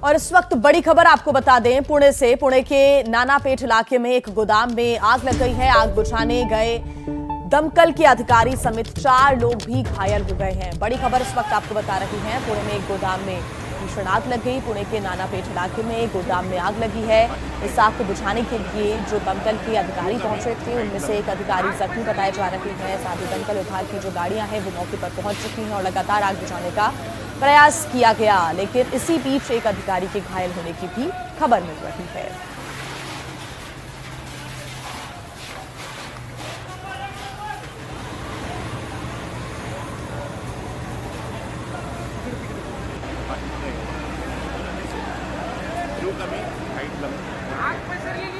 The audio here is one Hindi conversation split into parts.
और इस वक्त बड़ी खबर आपको बता दें पुणे से। पुणे के नानापेट इलाके में एक गोदाम में आग लग गई है। आग बुझाने गए दमकल के अधिकारी समेत 4 लोग भी घायल हो गए हैं। बड़ी खबर इस वक्त आपको बता रही हैं। पुणे में एक गोदाम में भीषण आग लग गई। पुणे के नानापेट इलाके में एक गोदाम में आग लगी है। इस आग को बुझाने के लिए जो दमकल के अधिकारी पहुंचे थे उनमें से एक अधिकारी जख्मी बताए जा रहे हैं। साथ ही दमकल विभाग की जो गाड़ियां हैं वो मौके पर पहुंच चुकी हैं और लगातार आग बुझाने का प्रयास किया गया, लेकिन इसी बीच एक अधिकारी के घायल होने की भी खबर मिल रही है।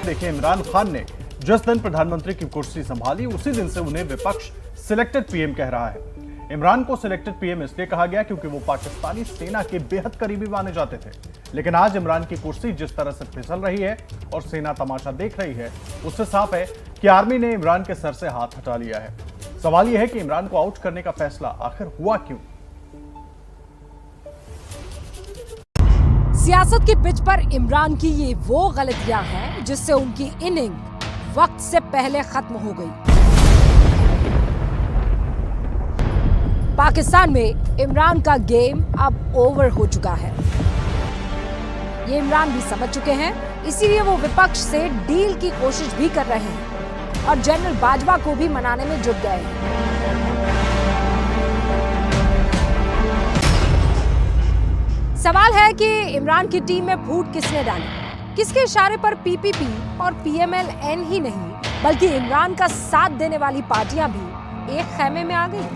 देखिए, इमरान खान ने जिस दिन प्रधानमंत्री की कुर्सी संभाली उसी दिन से उन्हें विपक्ष सिलेक्टेड पीएम कह रहा है। इमरान को सिलेक्टेड पीएम इसलिए कहा गया क्योंकि वो पाकिस्तानी सेना के बेहद करीबी माने जाते थे। लेकिन आज इमरान की कुर्सी जिस तरह से फिसल रही है और सेना तमाशा देख रही है, उससे साफ है कि आर्मी ने इमरान के सर से हाथ हटा लिया है। सवाल यह है कि इमरान को आउट करने का फैसला आखिर हुआ क्यों? सियासत की पिच पर इमरान की ये वो गलतियां हैं जिससे उनकी इनिंग वक्त से पहले खत्म हो गई। पाकिस्तान में इमरान का गेम अब ओवर हो चुका है। ये इमरान भी समझ चुके हैं, इसीलिए वो विपक्ष से डील की कोशिश भी कर रहे हैं और जनरल बाजवा को भी मनाने में जुट गए हैं। सवाल है कि इमरान की टीम में फूट किसने डाली? किसके इशारे पर पीपीपी और पीएमएल-एन ही नहीं बल्कि इमरान का साथ देने वाली पार्टियां भी एक खैमे में आ गई?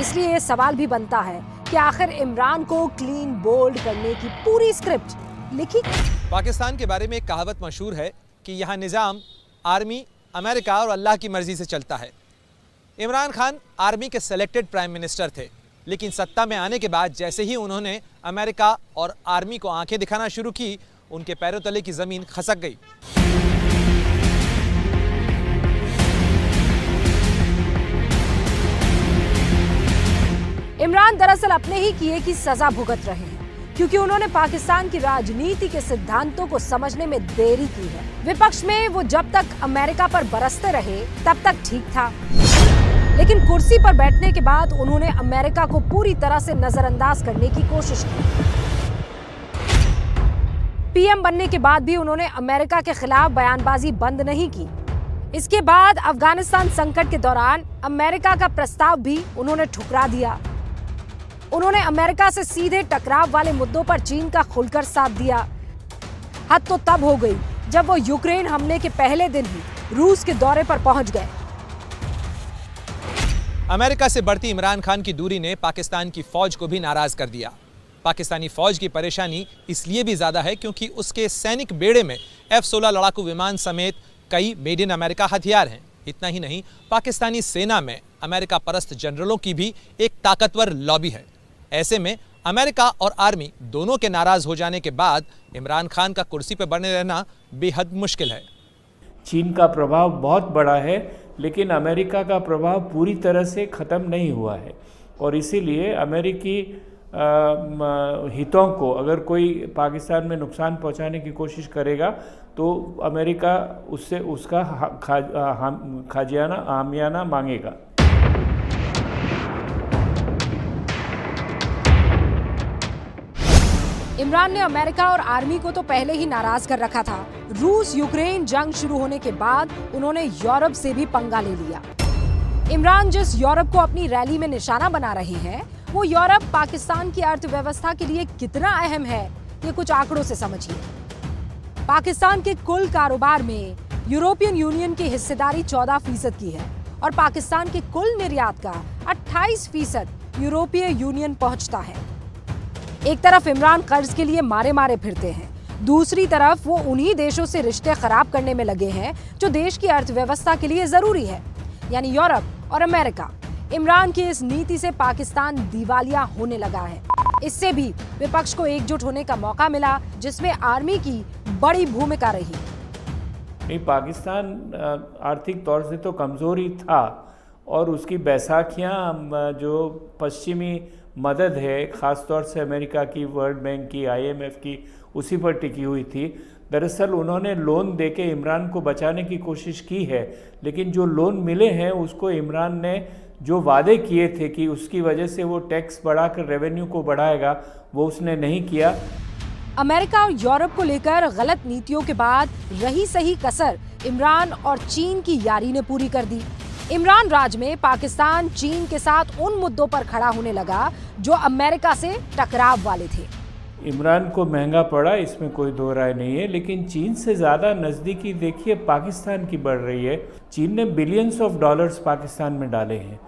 इसलिए ये सवाल भी बनता है कि आखिर इमरान को क्लीन बोल्ड करने की पूरी स्क्रिप्ट लिखी? पाकिस्तान के बारे में एक कहावत मशहूर है कि यहाँ निज़ाम आर्मी, अमेरिका और अल्लाह की मर्जी से चलता है। इमरान खान आर्मी के सेलेक्टेड प्राइम मिनिस्टर थे, लेकिन सत्ता में आने के बाद जैसे ही उन्होंने अमेरिका और आर्मी को आंखें दिखाना शुरू की, उनके पैरों तले की जमीन खसक गई। इमरान दरअसल अपने ही किए की सजा भुगत रहे हैं क्योंकि उन्होंने पाकिस्तान की राजनीति के सिद्धांतों को समझने में देरी की है। विपक्ष में वो जब तक अमेरिका पर बरसते रहे तब तक ठीक था, लेकिन कुर्सी पर बैठने के बाद उन्होंने अमेरिका को पूरी तरह से नजरअंदाज करने की कोशिश की। पीएम बनने के बाद भी उन्होंने अमेरिका के खिलाफ बयानबाजी बंद नहीं की। इसके बाद अफगानिस्तान संकट के दौरान अमेरिका का प्रस्ताव भी उन्होंने ठुकरा दिया। उन्होंने अमेरिका से सीधे टकराव वाले मुद्दों पर चीन का खुलकर साथ दिया। हद तो तब हो गई जब वो यूक्रेन हमले के पहले दिन ही रूस के दौरे पर पहुंच गए। अमेरिका से बढ़ती इमरान खान की दूरी ने पाकिस्तान की फौज को भी नाराज कर दिया। पाकिस्तानी फौज की परेशानी इसलिए भी ज्यादा है क्योंकि उसके सैनिक बेड़े में F-16 लड़ाकू विमान समेत कई मेड इन अमेरिका हथियार हैं। इतना ही नहीं, पाकिस्तानी सेना में अमेरिका परस्त जनरलों की भी एक ताकतवर लॉबी है। ऐसे में अमेरिका और आर्मी दोनों के नाराज हो जाने के बाद इमरान खान का कुर्सी पर बने रहना बेहद मुश्किल है। चीन का प्रभाव बहुत बड़ा है, लेकिन अमेरिका का प्रभाव पूरी तरह से ख़त्म नहीं हुआ है और इसीलिए अमेरिकी हितों को अगर कोई पाकिस्तान में नुकसान पहुंचाने की कोशिश करेगा तो अमेरिका उससे उसका हामियाना मांगेगा। इमरान ने अमेरिका और आर्मी को तो पहले ही नाराज कर रखा था। रूस यूक्रेन जंग शुरू होने के बाद उन्होंने यूरोप से भी पंगा ले लिया। इमरान जिस यूरोप को अपनी रैली में निशाना बना रहे हैं, वो यूरोप पाकिस्तान की अर्थव्यवस्था के लिए कितना अहम है, ये कुछ आंकड़ों से समझिए। पाकिस्तान के कुल कारोबार में यूरोपियन यूनियन की हिस्सेदारी 14% की है और पाकिस्तान के कुल निर्यात का 28% यूरोपीय यूनियन पहुंचता है। एक तरफ इमरान कर्ज के लिए मारे मारे फिरते हैं, दूसरी तरफ वो उन्हीं देशों से रिश्ते खराब करने में लगे हैं जो देश की अर्थव्यवस्था के लिए जरूरी है, यानी यूरोप और अमेरिका। इमरान की इस नीति से पाकिस्तान दिवालिया होने लगा है। इससे भी विपक्ष को एकजुट होने का मौका मिला, जिसमें आर्मी की बड़ी भूमिका रही। नहीं, पाकिस्तान आर्थिक तौर से तो कमज़ोर ही था और उसकी बैसाखियाँ जो पश्चिमी मदद है, ख़ास तौर से अमेरिका की, वर्ल्ड बैंक की, IMF की, उसी पर टिकी हुई थी। दरअसल उन्होंने लोन देके इमरान को बचाने की कोशिश की है, लेकिन जो लोन मिले हैं उसको इमरान ने जो वादे किए थे कि उसकी वजह से वो टैक्स बढ़ाकर रेवेन्यू को बढ़ाएगा, वो उसने नहीं किया। अमेरिका और यूरोप को लेकर गलत नीतियों के बाद रही सही कसर इमरान और चीन की यारी ने पूरी कर दी। इमरान राज में पाकिस्तान चीन के साथ उन मुद्दों पर खड़ा होने लगा जो अमेरिका से टकराव वाले थे। इमरान को महंगा पड़ा, इसमें कोई दो राय नहीं है, लेकिन चीन से ज़्यादा नज़दीकी देखिए पाकिस्तान की बढ़ रही है। चीन ने बिलियंस ऑफ डॉलर्स पाकिस्तान में डाले हैं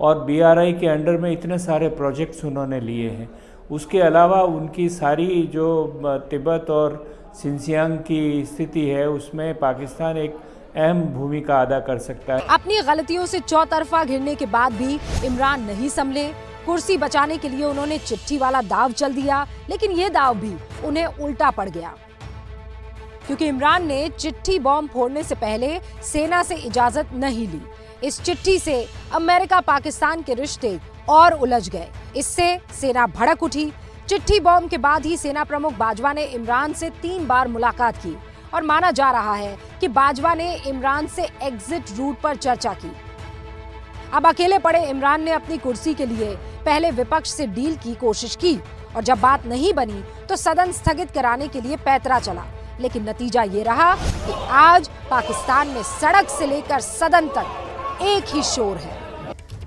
और BRI के अंडर में इतने सारे प्रोजेक्ट्स उन्होंने लिए हैं। उसके अलावा उनकी सारी जो तिब्बत और सिंजियांग की स्थिति है उसमें पाकिस्तान एक अहम भूमिका अदा कर सकता है। अपनी गलतियों से चौतरफा घिरने के बाद भी इमरान नहीं संभले। कुर्सी बचाने के लिए उन्होंने चिट्ठी वाला दाव चल दिया, लेकिन ये दाव भी उन्हें उल्टा पड़ गया, क्योंकि इमरान ने चिट्ठी बॉम्ब फोड़ने से पहले सेना से इजाजत नहीं ली। इस चिट्ठी से अमेरिका पाकिस्तान के रिश्ते और उलझ गए। इससे सेना भड़क उठी। चिट्ठी बॉम्ब के बाद ही सेना प्रमुख बाजवा ने इमरान से 3 बार मुलाकात की और माना जा रहा है कि बाजवा ने इमरान से एग्जिट रूट पर चर्चा की। अब अकेले पड़े इमरान ने अपनी कुर्सी के लिए पहले विपक्ष से डील की कोशिश की और जब बात नहीं बनी तो सदन स्थगित कराने के लिए पैतरा चला, लेकिन नतीजा ये रहा कि आज पाकिस्तान में सड़क से लेकर सदन तक एक ही शोर है।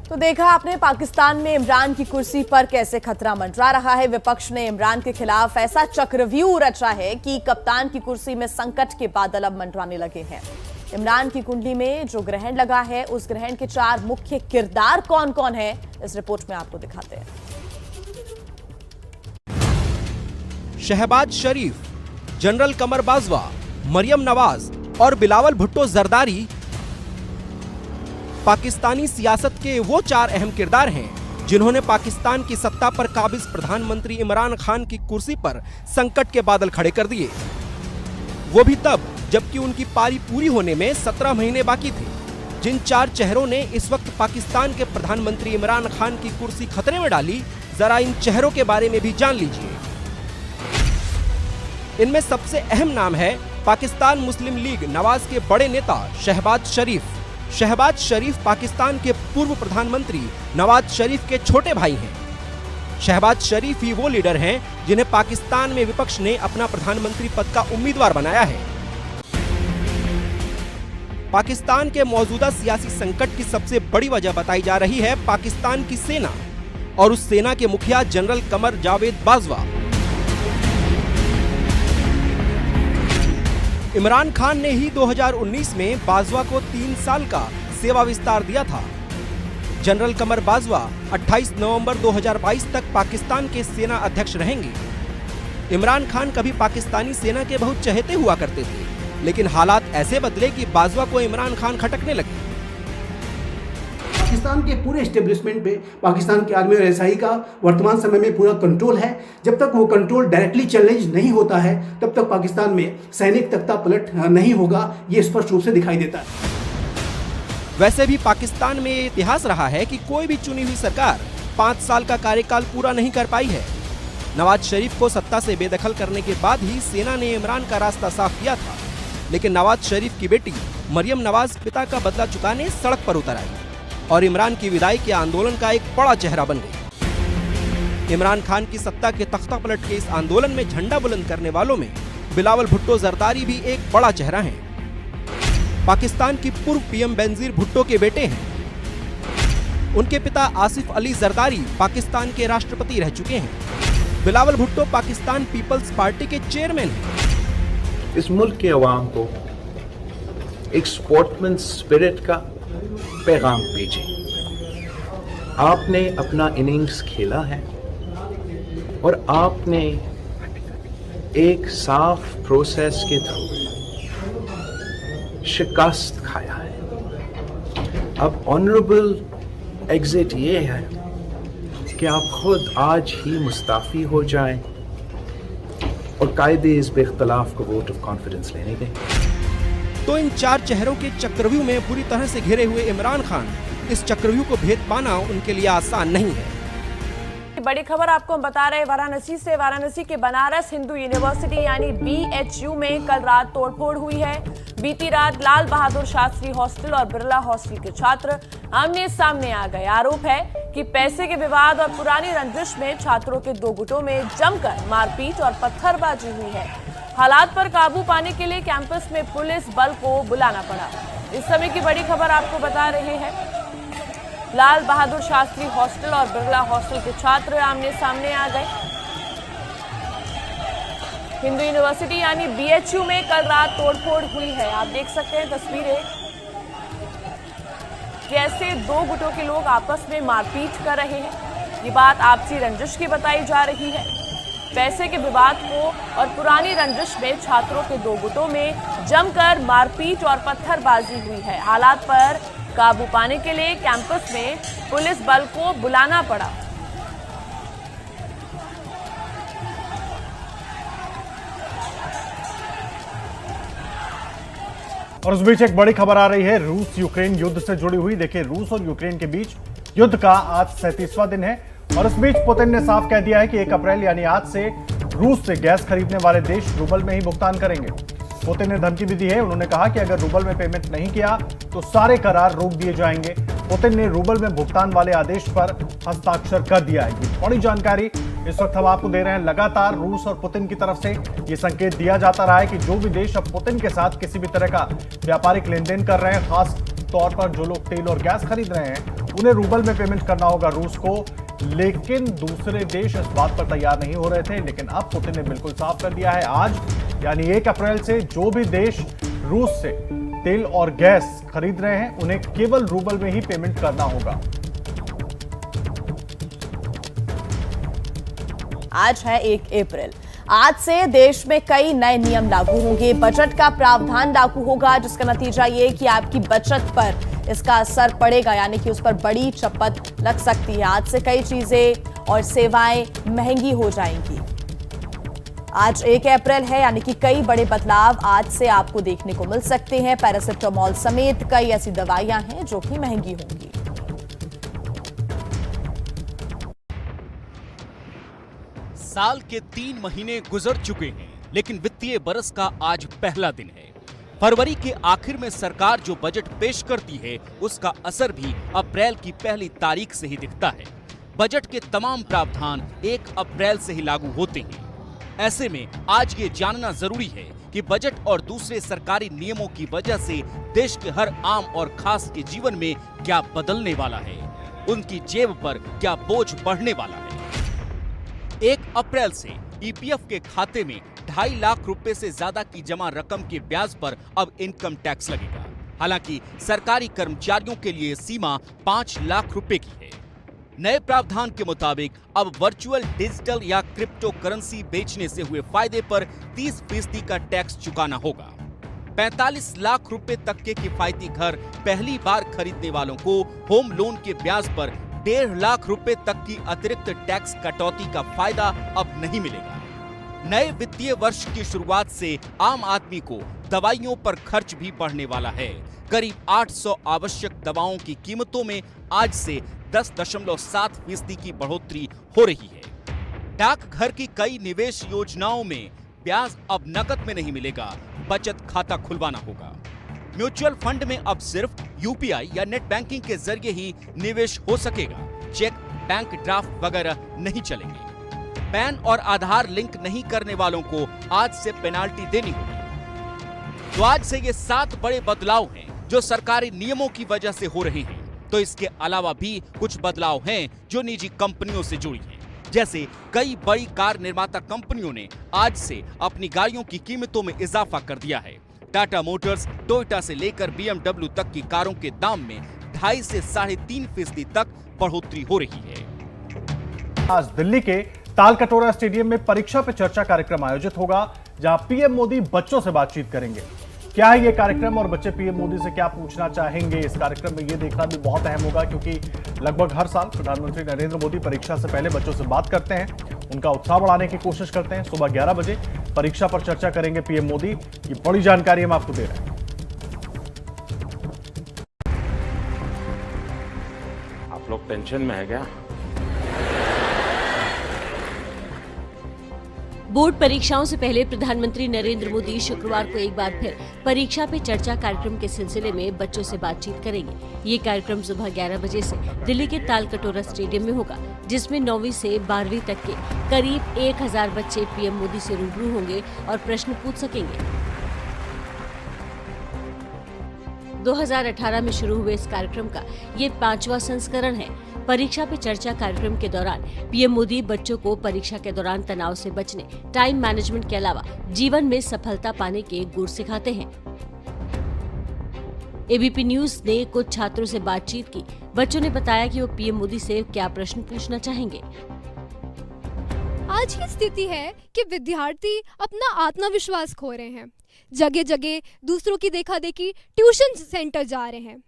तो देखा आपने पाकिस्तान में इमरान की कुर्सी पर कैसे खतरा मंडरा रहा है। विपक्ष ने इमरान के खिलाफ ऐसा चक्रव्यूह रचा है कि कप्तान की कुर्सी में संकट के बादल अब मंडराने लगे हैं। इमरान की कुंडली में जो ग्रहण लगा है, उस ग्रहण के 4 मुख्य किरदार कौन कौन है, इस रिपोर्ट में आपको दिखाते हैं। शहबाज शरीफ, जनरल कमर बाजवा, मरियम नवाज और बिलावल भुट्टो जरदारी पाकिस्तानी सियासत के वो 4 अहम किरदार हैं जिन्होंने पाकिस्तान की सत्ता पर काबिज प्रधानमंत्री इमरान खान की कुर्सी पर संकट के बादल खड़े कर दिए। वो भी तब जबकि उनकी पारी पूरी होने में 17 महीने बाकी थे। जिन 4 चेहरों ने इस वक्त पाकिस्तान के प्रधानमंत्री इमरान खान की कुर्सी खतरे में डाली, जरा इन चेहरों के बारे में भी जान लीजिए। इनमें सबसे अहम नाम है पाकिस्तान मुस्लिम लीग नवाज के बड़े नेता शहबाज शरीफ। शहबाज शरीफ पाकिस्तान के पूर्व प्रधानमंत्री नवाज शरीफ के छोटे भाई हैं। शहबाज शरीफ ही वो लीडर हैं जिन्हें पाकिस्तान में विपक्ष ने अपना प्रधानमंत्री पद का उम्मीदवार बनाया है। पाकिस्तान के मौजूदा सियासी संकट की सबसे बड़ी वजह बताई जा रही है पाकिस्तान की सेना और उस सेना के मुखिया जनरल कमर जावेद बाजवा। इमरान खान ने ही 2019 में बाजवा को 3 साल का सेवा विस्तार दिया था। जनरल कमर बाजवा 28 नवंबर 2022 तक पाकिस्तान के सेना अध्यक्ष रहेंगे। इमरान खान कभी पाकिस्तानी सेना के बहुत चहेते हुआ करते थे, लेकिन हालात ऐसे बदले कि बाजवा को इमरान खान खटकने लगे। पाकिस्तान के पूरे एस्टेब्लिशमेंट पे पाकिस्तान की आर्मी और SI का वर्तमान समय में पूरा कंट्रोल है। जब तक वो कंट्रोल डायरेक्टली चैलेंज नहीं होता है, तब तक पाकिस्तान में सैनिक तख्ता पलट नहीं होगा, ये स्पष्ट रूप से दिखाई देता है। वैसे भी पाकिस्तान में ये इतिहास रहा है कि कोई भी चुनी हुई सरकार 5 साल का कार्यकाल पूरा नहीं कर पाई है। नवाज शरीफ को सत्ता से बेदखल करने के बाद ही सेना ने इमरान का रास्ता साफ किया था, लेकिन नवाज शरीफ की बेटी मरियम नवाज पिता का बदला चुकाने सड़क पर उतर आई और इमरान की विदाई के आंदोलन का एक बड़ा चेहरा बन गई। इमरान खान की सत्ता के तख्ता पलट के इस आंदोलन में झंडा बुलंद करने वालों में बिलावल भुट्टो जरदारी भी एक बड़ा चेहरा है। पाकिस्तान की पूर्व PM बेनजीर भुट्टो के बेटे हैं। उनके पिता आसिफ अली जरदारी पाकिस्तान के राष्ट्रपति रह चुके हैं। बिलावल भुट्टो पाकिस्तान पीपल्स पार्टी के चेयरमैन हैं। इस मुल्क के अवाम को एक स्पोर्ट्समैन स्पिरिट का पैगाम भेजें। आपने अपना इनिंग्स खेला है और आपने एक साफ प्रोसेस के थ्रू शिकस्त खाया है। अब ऑनरेबल एग्जिट ये है कि आप खुद आज ही मुस्ताफी हो जाएं और कायदे इस बेख्तलाफ को वोट ऑफ कॉन्फिडेंस लेने दें। तो इन 4 चेहरों के चक्रव्यूह में बुरी तरह से घिरे हुए इमरान खान, इस चक्रव्यूह को भेद पाना उनके लिए आसान नहीं है। बड़ी खबर आपको हम बता रहे हैं वाराणसी से। वाराणसी के बनारस हिंदू यूनिवर्सिटी यानी BHU में कल रात तोड़फोड़ हुई है। बीती रात लाल बहादुर शास्त्री हॉस्टल और बिरला हॉस्टल के छात्र आमने सामने आ गए। आरोप है कि पैसे के विवाद और पुरानी रंजिश में छात्रों के दो गुटों में जमकर मारपीट और पत्थरबाजी हुई है। हालात पर काबू पाने के लिए कैंपस में पुलिस बल को बुलाना पड़ा। इस समय की बड़ी खबर आपको बता रहे हैं, लाल बहादुर शास्त्री हॉस्टल और बिरला हॉस्टल के छात्र आमने सामने आ गए। हिंदू यूनिवर्सिटी यानी BHU में कल रात तोड़फोड़ हुई है। आप देख सकते हैं तस्वीरें, कैसे दो गुटों के लोग आपस में मारपीट कर रहे हैं। ये बात आपसी रंजिश की बताई जा रही है। पैसे के विवाद को और पुरानी रंजिश में छात्रों के दो गुटों में जमकर मारपीट और पत्थरबाजी हुई है। हालात पर काबू पाने के लिए कैंपस में पुलिस बल को बुलाना पड़ा। और उस बीच एक बड़ी खबर आ रही है रूस यूक्रेन युद्ध से जुड़ी हुई। देखिए, रूस और यूक्रेन के बीच युद्ध का आज 37वां दिन है और इस बीच पुतिन ने साफ कह दिया है कि 1 अप्रैल यानी आज से रूस से गैस खरीदने वाले देश रूबल में ही भुगतान करेंगे। पुतिन ने धमकी भी दी है। उन्होंने कहा कि अगर रूबल में पेमेंट नहीं किया तो सारे करार रोक दिए जाएंगे। पुतिन ने रूबल में भुगतान वाले आदेश पर हस्ताक्षर कर दिया है। ये बड़ी जानकारी इस वक्त हम आपको दे रहे हैं। लगातार रूस और पुतिन की तरफ से ये संकेत दिया जाता रहा है कि जो भी देश अब पुतिन के साथ किसी भी तरह का व्यापारिक लेन देन कर रहे हैं, खास तौर पर जो लोग तेल और गैस खरीद रहे हैं, उन्हें रूबल में पेमेंट करना होगा रूस को। लेकिन दूसरे देश इस बात पर तैयार नहीं हो रहे थे। लेकिन अब पुतिन ने बिल्कुल साफ कर दिया है, आज यानी 1 अप्रैल से जो भी देश रूस से तेल और गैस खरीद रहे हैं उन्हें केवल रूबल में ही पेमेंट करना होगा। आज है 1 अप्रैल। आज से देश में कई नए नियम लागू होंगे। बजट का प्रावधान लागू होगा, जिसका नतीजा ये कि आपकी बचत पर इसका असर पड़ेगा, यानी कि उस पर बड़ी चपत लग सकती है। आज से कई चीजें और सेवाएं महंगी हो जाएंगी। आज 1 अप्रैल है, यानी कि कई बड़े बदलाव आज से आपको देखने को मिल सकते हैं। पैरासिटामोल समेत कई ऐसी दवाइयां हैं जो कि महंगी होंगी। साल के 3 महीने गुजर चुके हैं, लेकिन वित्तीय बरस का आज पहला दिन है। फरवरी के आखिर में सरकार जो बजट पेश करती है, उसका असर भी अप्रैल की पहली तारीख से ही दिखता है। बजट के तमाम प्रावधान 1 अप्रैल से ही लागू होते हैं। ऐसे में आज ये जानना जरूरी है कि बजट और दूसरे सरकारी नियमों की वजह से देश के हर आम और खास के जीवन में क्या बदलने वाला है, उनकी जेब पर क्या बोझ बढ़ने वाला है। 1 अप्रैल से EPF के खाते में 2.5 लाख रुपए से ज्यादा की जमा रकम के ब्याज पर अब इनकम टैक्स लगेगा। हालांकि सरकारी कर्मचारियों के लिए सीमा 5 लाख रुपए की है। नए प्रावधान के मुताबिक अब वर्चुअल, डिजिटल या क्रिप्टो करेंसी बेचने से हुए फायदे पर 30% का टैक्स चुकाना होगा। 45 लाख रुपए तक के किफायती घर पहली बार खरीदने वालों को होम लोन के ब्याज पर 1.5 लाख रुपए तक की अतिरिक्त टैक्स कटौती का फायदा अब नहीं मिलेगा। नए वित्तीय वर्ष की शुरुआत से आम आदमी को दवाइयों पर खर्च भी बढ़ने वाला है। करीब 800 आवश्यक दवाओं की कीमतों में आज से 10.7% की बढ़ोतरी हो रही है। डाकघर की कई निवेश योजनाओं में ब्याज अब नकद में नहीं मिलेगा, बचत खाता खुलवाना होगा। म्यूचुअल फंड में अब सिर्फ UPI या नेट बैंकिंग के जरिए ही निवेश हो सकेगा। चेक, बैंक ड्राफ्ट वगैरह नहीं चलेंगे। पैन और आधार लिंक नहीं करने वालों को आज से पेनाल्टी देनी होगी। तो आज से ये 7 बड़े बदलाव हैं जो सरकारी नियमों की वजह से हो रहे हैं। तो इसके अलावा भी कुछ बदलाव हैं जो निजी कंपनियों से जुड़ी हैं। जैसे कई बड़ी कार निर्माता कंपनियों ने आज से अपनी गाड़ियों की कीमतों में इजाफा कर दिया है। टाटा मोटर्स, टोयोटा से लेकर BMW तक की कारों के दाम में 2.5 से 3.5% तक बढ़ोतरी हो रही है। आज दिल्ली के तालकटोरा स्टेडियम में परीक्षा पे चर्चा कार्यक्रम आयोजित होगा, जहां PM मोदी बच्चों से बातचीत करेंगे। क्या है ये कार्यक्रम और बच्चे PM मोदी से क्या पूछना चाहेंगे इस कार्यक्रम में, ये देखना भी बहुत अहम होगा, क्योंकि लगभग हर साल प्रधानमंत्री नरेंद्र मोदी परीक्षा से पहले बच्चों से बात करते हैं, उनका उत्साह बढ़ाने की कोशिश करते हैं। सुबह 11 बजे परीक्षा पर चर्चा करेंगे PM मोदी। ये बड़ी जानकारी हम आपको दे रहे हैं। आप लोग टेंशन में है क्या? बोर्ड परीक्षाओं से पहले प्रधानमंत्री नरेंद्र मोदी शुक्रवार को एक बार फिर परीक्षा पे चर्चा कार्यक्रम के सिलसिले में बच्चों से बातचीत करेंगे। ये कार्यक्रम सुबह 11 बजे से दिल्ली के तालकटोरा स्टेडियम में होगा, जिसमें 9वीं से 12वीं तक के करीब 1000 बच्चे पीएम मोदी से रूबरू होंगे और प्रश्न पूछ सकेंगे। 2018 में शुरू हुए इस कार्यक्रम का ये 5वां संस्करण है। परीक्षा पे चर्चा कार्यक्रम के दौरान पीएम मोदी बच्चों को परीक्षा के दौरान तनाव से बचने, टाइम मैनेजमेंट के अलावा जीवन में सफलता पाने के गुर सिखाते हैं। एबीपी न्यूज ने कुछ छात्रों से बातचीत की। बच्चों ने बताया कि वो पीएम मोदी से क्या प्रश्न पूछना चाहेंगे। आज की स्थिति है कि विद्यार्थी अपना आत्मविश्वास खो रहे हैं, जगह जगह दूसरों की देखा देखी ट्यूशन सेंटर जा रहे हैं।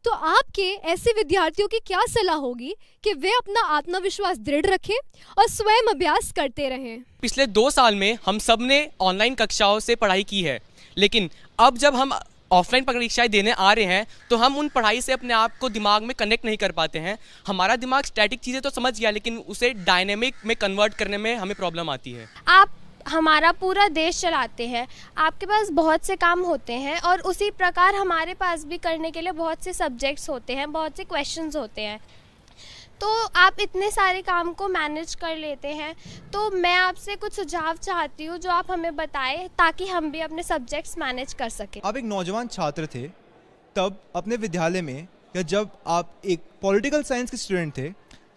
तो आपके ऐसे विद्यार्थियों की क्या सलाह होगी कि वे अपना आत्मविश्वास दृढ़ रखें और स्वयं अभ्यास करते रहें? पिछले 2 साल में हम सब ने ऑनलाइन कक्षाओं से पढ़ाई की है, लेकिन अब जब हम ऑफलाइन परीक्षाएं देने आ रहे हैं तो हम उन पढ़ाई से अपने आप को दिमाग में कनेक्ट नहीं कर पाते हैं। हमारा दिमाग स्टैटिक चीज़ें तो समझ गया, लेकिन उसे डायनेमिक में कन्वर्ट करने में हमें प्रॉब्लम आती है। आप हमारा पूरा देश चलाते हैं, आपके पास बहुत से काम होते हैं और उसी प्रकार हमारे पास भी करने के लिए बहुत से सब्जेक्ट्स होते हैं, बहुत से क्वेश्चंस होते हैं। तो आप इतने सारे काम को मैनेज कर लेते हैं, तो मैं आपसे कुछ सुझाव चाहती हूँ जो आप हमें बताएं ताकि हम भी अपने सब्जेक्ट्स मैनेज कर सकें। आप एक नौजवान छात्र थे तब अपने विद्यालय में, या जब आप एक पॉलिटिकल साइंस के स्टूडेंट थे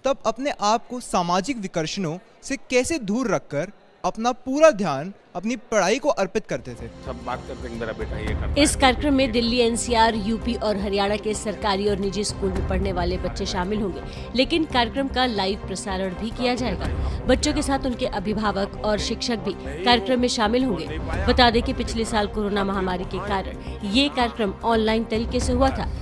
तब अपने आप को सामाजिक विकर्षणों से कैसे दूर रखकर अपना पूरा ध्यान अपनी पढ़ाई को अर्पित करते थे? सब बात करते हैं मेरा बेटा ये करता है। इस कार्यक्रम में दिल्ली, एनसीआर, यूपी और हरियाणा के सरकारी और निजी स्कूल में पढ़ने वाले बच्चे शामिल होंगे, लेकिन कार्यक्रम का लाइव प्रसारण भी किया जाएगा। बच्चों के साथ उनके अभिभावक और शिक्षक भी कार्यक्रम में शामिल होंगे। बता दें कि पिछले साल कोरोना महामारी के कारण ये कार्यक्रम ऑनलाइन तरीके से हुआ था।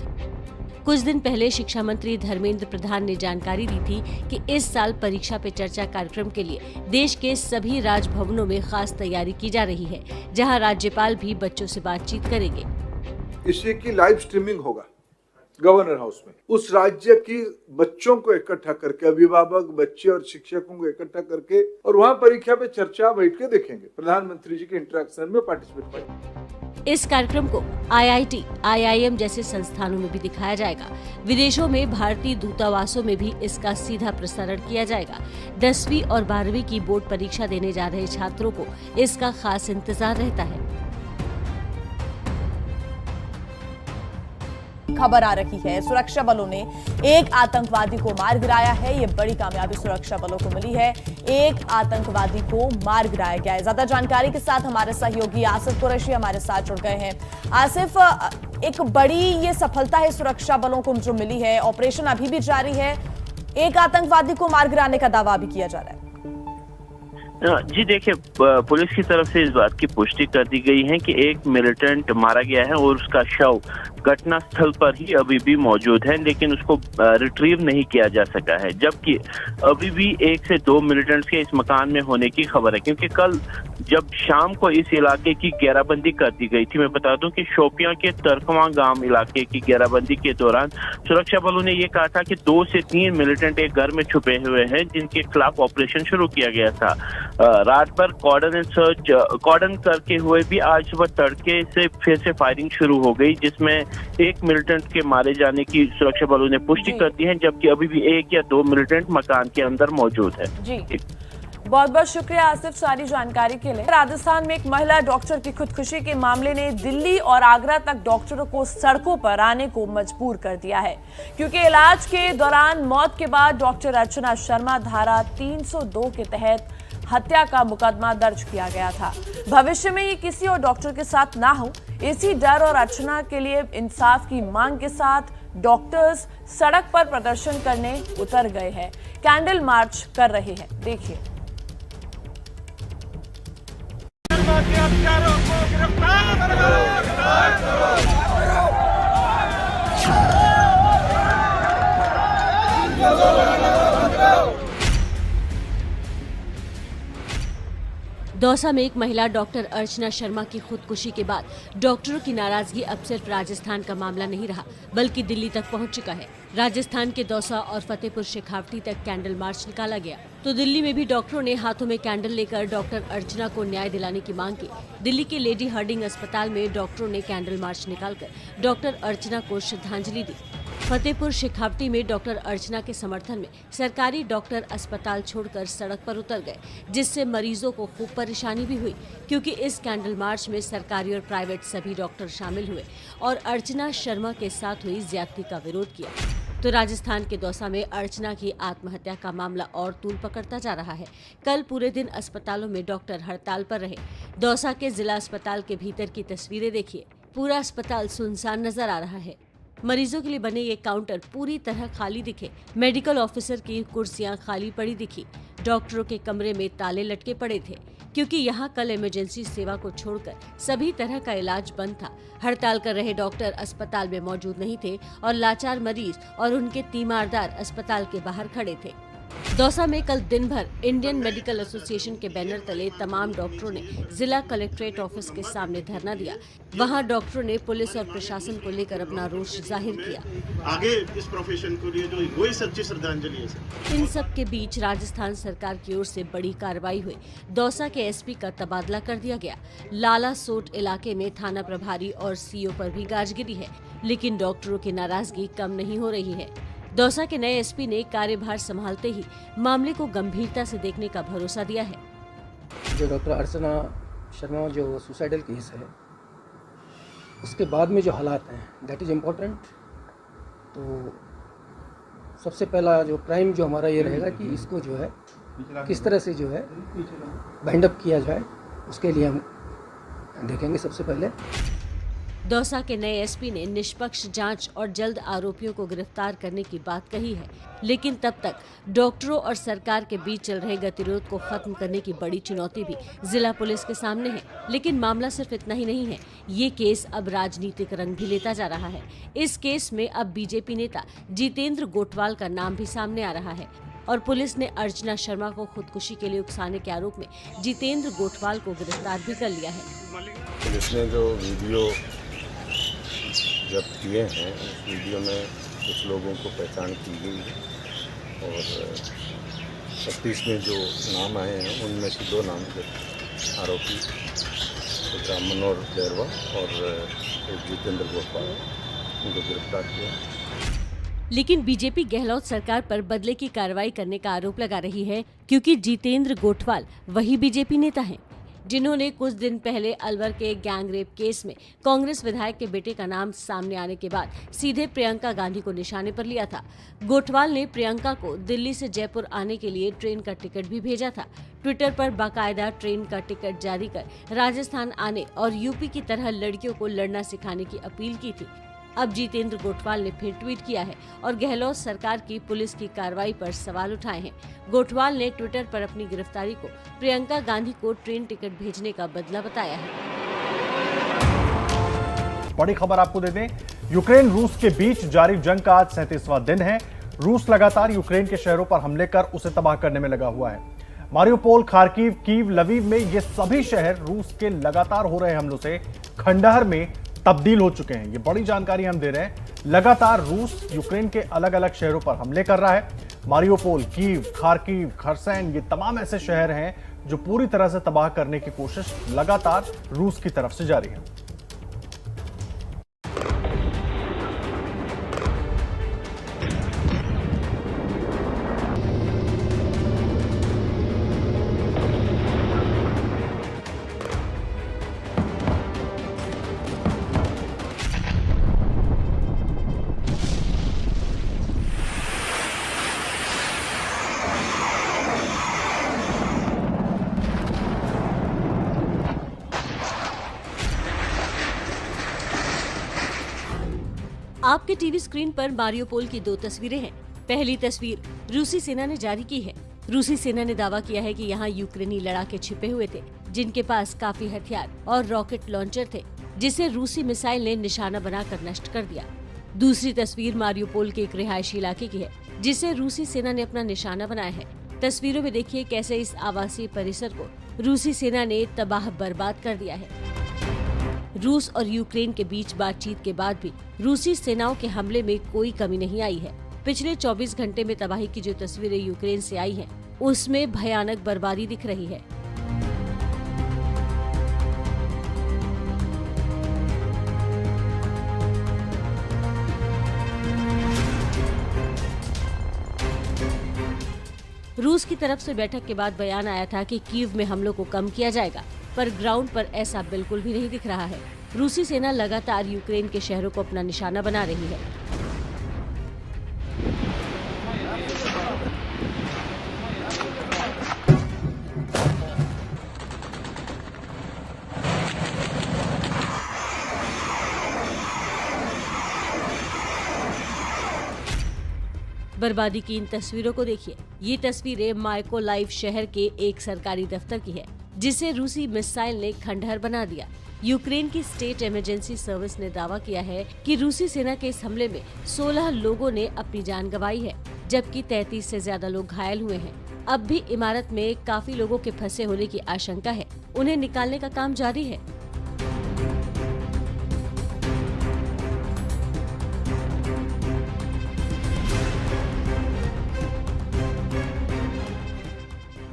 कुछ दिन पहले शिक्षा मंत्री धर्मेंद्र प्रधान ने जानकारी दी थी कि इस साल परीक्षा पे चर्चा कार्यक्रम के लिए देश के सभी राजभवनों में खास तैयारी की जा रही है, जहां राज्यपाल भी बच्चों से बातचीत करेंगे। इसी की लाइव स्ट्रीमिंग होगा गवर्नर हाउस में। उस राज्य की बच्चों को इकट्ठा करके, अभिभावक, बच्चे और शिक्षकों को इकट्ठा करके, और वहाँ परीक्षा पे चर्चा बैठ के देखेंगे। प्रधानमंत्री जी के इंटरेक्शन में पार्टिसिपेट करेंगे। इस कार्यक्रम को आईआईटी, आईआईएम जैसे संस्थानों में भी दिखाया जाएगा। विदेशों में भारतीय दूतावासों में भी इसका सीधा प्रसारण किया जाएगा। 10वीं और 12वीं की बोर्ड परीक्षा देने जा रहे छात्रों को इसका खास इंतजार रहता है। खबर आ रही है, सुरक्षा बलों ने एक आतंकवादी को मार गिराया है। ये बड़ी कामयाबी सुरक्षा बलों को मिली है। एक आतंकवादी को मार गिराया गया है। ज्यादा जानकारी के साथ हमारे सहयोगी आसिफ कुरैशी हमारे साथ जुड़ गए हैं। आसिफ, एक बड़ी ये सफलता है सुरक्षा बलों को जो मिली है। ऑपरेशन अभी भी जारी है। एक आतंकवादी को मार गिराने का दावा भी किया जा रहा है। जी देखिए, पुलिस की तरफ से इस बात की पुष्टि कर दी गई है कि एक मिलिटेंट मारा गया है और उसका शव घटना स्थल पर ही अभी भी मौजूद है, लेकिन उसको रिट्रीव नहीं किया जा सका है। जबकि अभी भी 1 से 2 मिलिटेंट्स के इस मकान में होने की खबर है, क्योंकि कल जब शाम को इस इलाके की घेराबंदी कर दी गई थी। मैं बता दूं कि शोपियां के तरखवा गांव इलाके की घेराबंदी के दौरान सुरक्षा बलों ने ये कहा था कि 2 से 3 मिलिटेंट एक घर में छुपे हुए हैं, जिनके खिलाफ ऑपरेशन शुरू किया गया था। रात भर कॉर्डन करके हुए भी आज सुबह तड़के से फिर से फायरिंग शुरू हो गई, जिसमें एक मिलिटेंट के मारे जाने की सुरक्षा बलों ने पुष्टि कर दी है, जबकि अभी भी 1 या 2 मिलिटेंट मकान के अंदर मौजूद है। जी, बहुत बहुत शुक्रिया आसिफ सारी जानकारी के लिए। राजस्थान में एक महिला डॉक्टर की खुदकुशी के मामले ने दिल्ली और आगरा तक डॉक्टरों को सड़कों पर आने को मजबूर कर दिया है, क्योंकि इलाज के दौरान मौत के बाद डॉक्टर अर्चना शर्मा धारा 302 के तहत हत्या का मुकदमा दर्ज किया गया था। भविष्य में ये किसी और डॉक्टर के साथ ना हो, इसी डर और अर्चना के लिए इंसाफ की मांग के साथ डॉक्टर्स सड़क पर प्रदर्शन करने उतर गए हैं, कैंडल मार्च कर रहे हैं। देखिए। दौसा में एक महिला डॉक्टर अर्चना शर्मा की खुदकुशी के बाद डॉक्टरों की नाराजगी अब सिर्फ राजस्थान का मामला नहीं रहा, बल्कि दिल्ली तक पहुंच चुका है। राजस्थान के दौसा और फतेहपुर शेखावटी तक कैंडल मार्च निकाला गया, तो तो दिल्ली में भी डॉक्टरों ने हाथों में कैंडल लेकर डॉक्टर अर्चना को न्याय दिलाने की मांग की। दिल्ली के लेडी हार्डिंग अस्पताल में डॉक्टरों ने कैंडल मार्च निकालकर डॉक्टर अर्चना को श्रद्धांजलि दी। फतेहपुर शेखावटी में डॉक्टर अर्चना के समर्थन में सरकारी डॉक्टर अस्पताल छोड़कर सड़क पर उतर गए, जिससे मरीजों को खूब परेशानी भी हुई, क्योंकि इस कैंडल मार्च में सरकारी और प्राइवेट सभी डॉक्टर शामिल हुए और अर्चना शर्मा के साथ हुई ज्यादती का विरोध किया। तो राजस्थान के दौसा में अर्चना की आत्महत्या का मामला और तूल पकड़ता जा रहा है। कल पूरे दिन अस्पतालों में डॉक्टर हड़ताल पर रहे। दौसा के जिला अस्पताल के भीतर की तस्वीरें देखिए, पूरा अस्पताल सुनसान नजर आ रहा है। मरीजों के लिए बने ये काउंटर पूरी तरह खाली दिखे। मेडिकल ऑफिसर की कुर्सियां खाली पड़ी दिखी। डॉक्टरों के कमरे में ताले लटके पड़े थे, क्योंकि यहाँ कल इमरजेंसी सेवा को छोड़कर सभी तरह का इलाज बंद था। हड़ताल कर रहे डॉक्टर अस्पताल में मौजूद नहीं थे और लाचार मरीज और उनके तीमारदार अस्पताल के बाहर खड़े थे। दौसा में कल दिन भर इंडियन मेडिकल एसोसिएशन के बैनर तले तमाम डॉक्टरों ने जिला कलेक्ट्रेट ऑफिस के सामने धरना दिया। वहां डॉक्टरों ने पुलिस और प्रशासन को लेकर अपना रोष जाहिर किया। आगे इस प्रोफेशन को लिए जो वही सच्ची श्रद्धांजलि है सर। इन सब के बीच राजस्थान सरकार की ओर से बड़ी कार्रवाई हुई। दौसा के एसपी का तबादला कर दिया गया। लालासोट इलाके में थाना प्रभारी और सीओ पर भी गाज गिरी है, लेकिन डॉक्टरों की नाराजगी कम नहीं हो रही है। दौसा के नए एसपी ने कार्यभार संभालते ही मामले को गंभीरता से देखने का भरोसा दिया है। जो डॉक्टर अर्चना शर्मा जो सुसाइडल केस है, उसके बाद में जो हालात हैं, दैट इज़ इम्पोर्टेंट। तो सबसे पहला जो प्राइम जो हमारा ये रहेगा कि इसको जो है किस तरह से जो है बाइंड अप किया जाए, उसके लिए हम देखेंगे सबसे पहले। दौसा के नए एसपी ने निष्पक्ष जांच और जल्द आरोपियों को गिरफ्तार करने की बात कही है, लेकिन तब तक डॉक्टरों और सरकार के बीच चल रहे गतिरोध को खत्म करने की बड़ी चुनौती भी जिला पुलिस के सामने है। लेकिन मामला सिर्फ इतना ही नहीं है, ये केस अब राजनीतिक रंग भी लेता जा रहा है। इस केस में अब बीजेपी नेता जितेंद्र गोठवाल का नाम भी सामने आ रहा है और पुलिस ने अर्चना शर्मा को खुदकुशी के लिए उकसाने के आरोप में जितेंद्र गोठवाल को गिरफ्तार भी कर लिया है। पुलिस ने जो वीडियो जब्त किए हैं, उस वीडियो में कुछ लोगों को पहचान की गई है और 36 में जो नाम आए हैं उनमें से 2 नाम के आरोपी मनोहर देरवा और जितेंद्र गोठवाल, उनको गिरफ्तार किया। लेकिन बीजेपी गहलोत सरकार पर बदले की कार्रवाई करने का आरोप लगा रही है, क्योंकि जितेंद्र गोठवाल वही बीजेपी नेता हैं जिन्होंने कुछ दिन पहले अलवर के गैंगरेप केस में कांग्रेस विधायक के बेटे का नाम सामने आने के बाद सीधे प्रियंका गांधी को निशाने पर लिया था। गोठवाल ने प्रियंका को दिल्ली से जयपुर आने के लिए ट्रेन का टिकट भी भेजा था। ट्विटर पर बाकायदा ट्रेन का टिकट जारी कर राजस्थान आने और यूपी की तरह लड़कियों को लड़ना सिखाने की अपील की थी। अब जितेंद्र गोठवाल ने फिर ट्वीट किया है और गहलोत सरकार की पुलिस की कार्रवाई पर सवाल उठाए हैं। गोठवाल ने ट्विटर पर अपनी गिरफ्तारी को प्रियंका गांधी को ट्रेन टिकट भेजने का बदला बताया है। बड़ी खबर आपको दे दें, यूक्रेन रूस के बीच जारी जंग का आज 37वां दिन है। रूस लगातार यूक्रेन के शहरों पर हमले कर उसे तबाह करने में लगा हुआ है। मारियोपोल, खार्किव, कीव, लवीव में ये सभी शहर रूस के लगातार हो रहे हमलों से खंडहर में तब्दील हो चुके हैं। ये बड़ी जानकारी हम दे रहे हैं। लगातार रूस यूक्रेन के अलग अलग शहरों पर हमले कर रहा है। मारियोपोल, कीव, खार्किव, खरसेन, ये तमाम ऐसे शहर हैं जो पूरी तरह से तबाह करने की कोशिश लगातार रूस की तरफ से जारी है। आपके टीवी स्क्रीन पर मारियोपोल की 2 तस्वीरें हैं। पहली तस्वीर रूसी सेना ने जारी की है। रूसी सेना ने दावा किया है कि यहाँ यूक्रेनी लड़ाके छिपे हुए थे, जिनके पास काफी हथियार और रॉकेट लॉन्चर थे, जिसे रूसी मिसाइल ने निशाना बनाकर नष्ट कर दिया। दूसरी तस्वीर मारियोपोल के एक रिहायशी इलाके की है, जिसे रूसी सेना ने अपना निशाना बनाया है। तस्वीरों में देखिए कैसे इस आवासीय परिसर को रूसी सेना ने तबाह बर्बाद कर दिया है। रूस और यूक्रेन के बीच बातचीत के बाद भी रूसी सेनाओं के हमले में कोई कमी नहीं आई है। पिछले 24 घंटे में तबाही की जो तस्वीरें यूक्रेन से आई हैं, उसमें भयानक बर्बादी दिख रही है। रूस की तरफ से बैठक के बाद बयान आया था कि कीव में हमलों को कम किया जाएगा, पर ग्राउंड पर ऐसा बिल्कुल भी नहीं दिख रहा है। रूसी सेना लगातार यूक्रेन के शहरों को अपना निशाना बना रही है। बर्बादी की इन तस्वीरों को देखिए। ये तस्वीरें माइकोलाइव शहर के एक सरकारी दफ्तर की है, जिसे रूसी मिसाइल ने खंडहर बना दिया। यूक्रेन की स्टेट इमरजेंसी सर्विस ने दावा किया है कि रूसी सेना के इस हमले में 16 लोगों ने अपनी जान गंवाई है, जबकि 33 से ज्यादा लोग घायल हुए हैं। अब भी इमारत में काफी लोगों के फंसे होने की आशंका है। उन्हें निकालने का काम जारी है।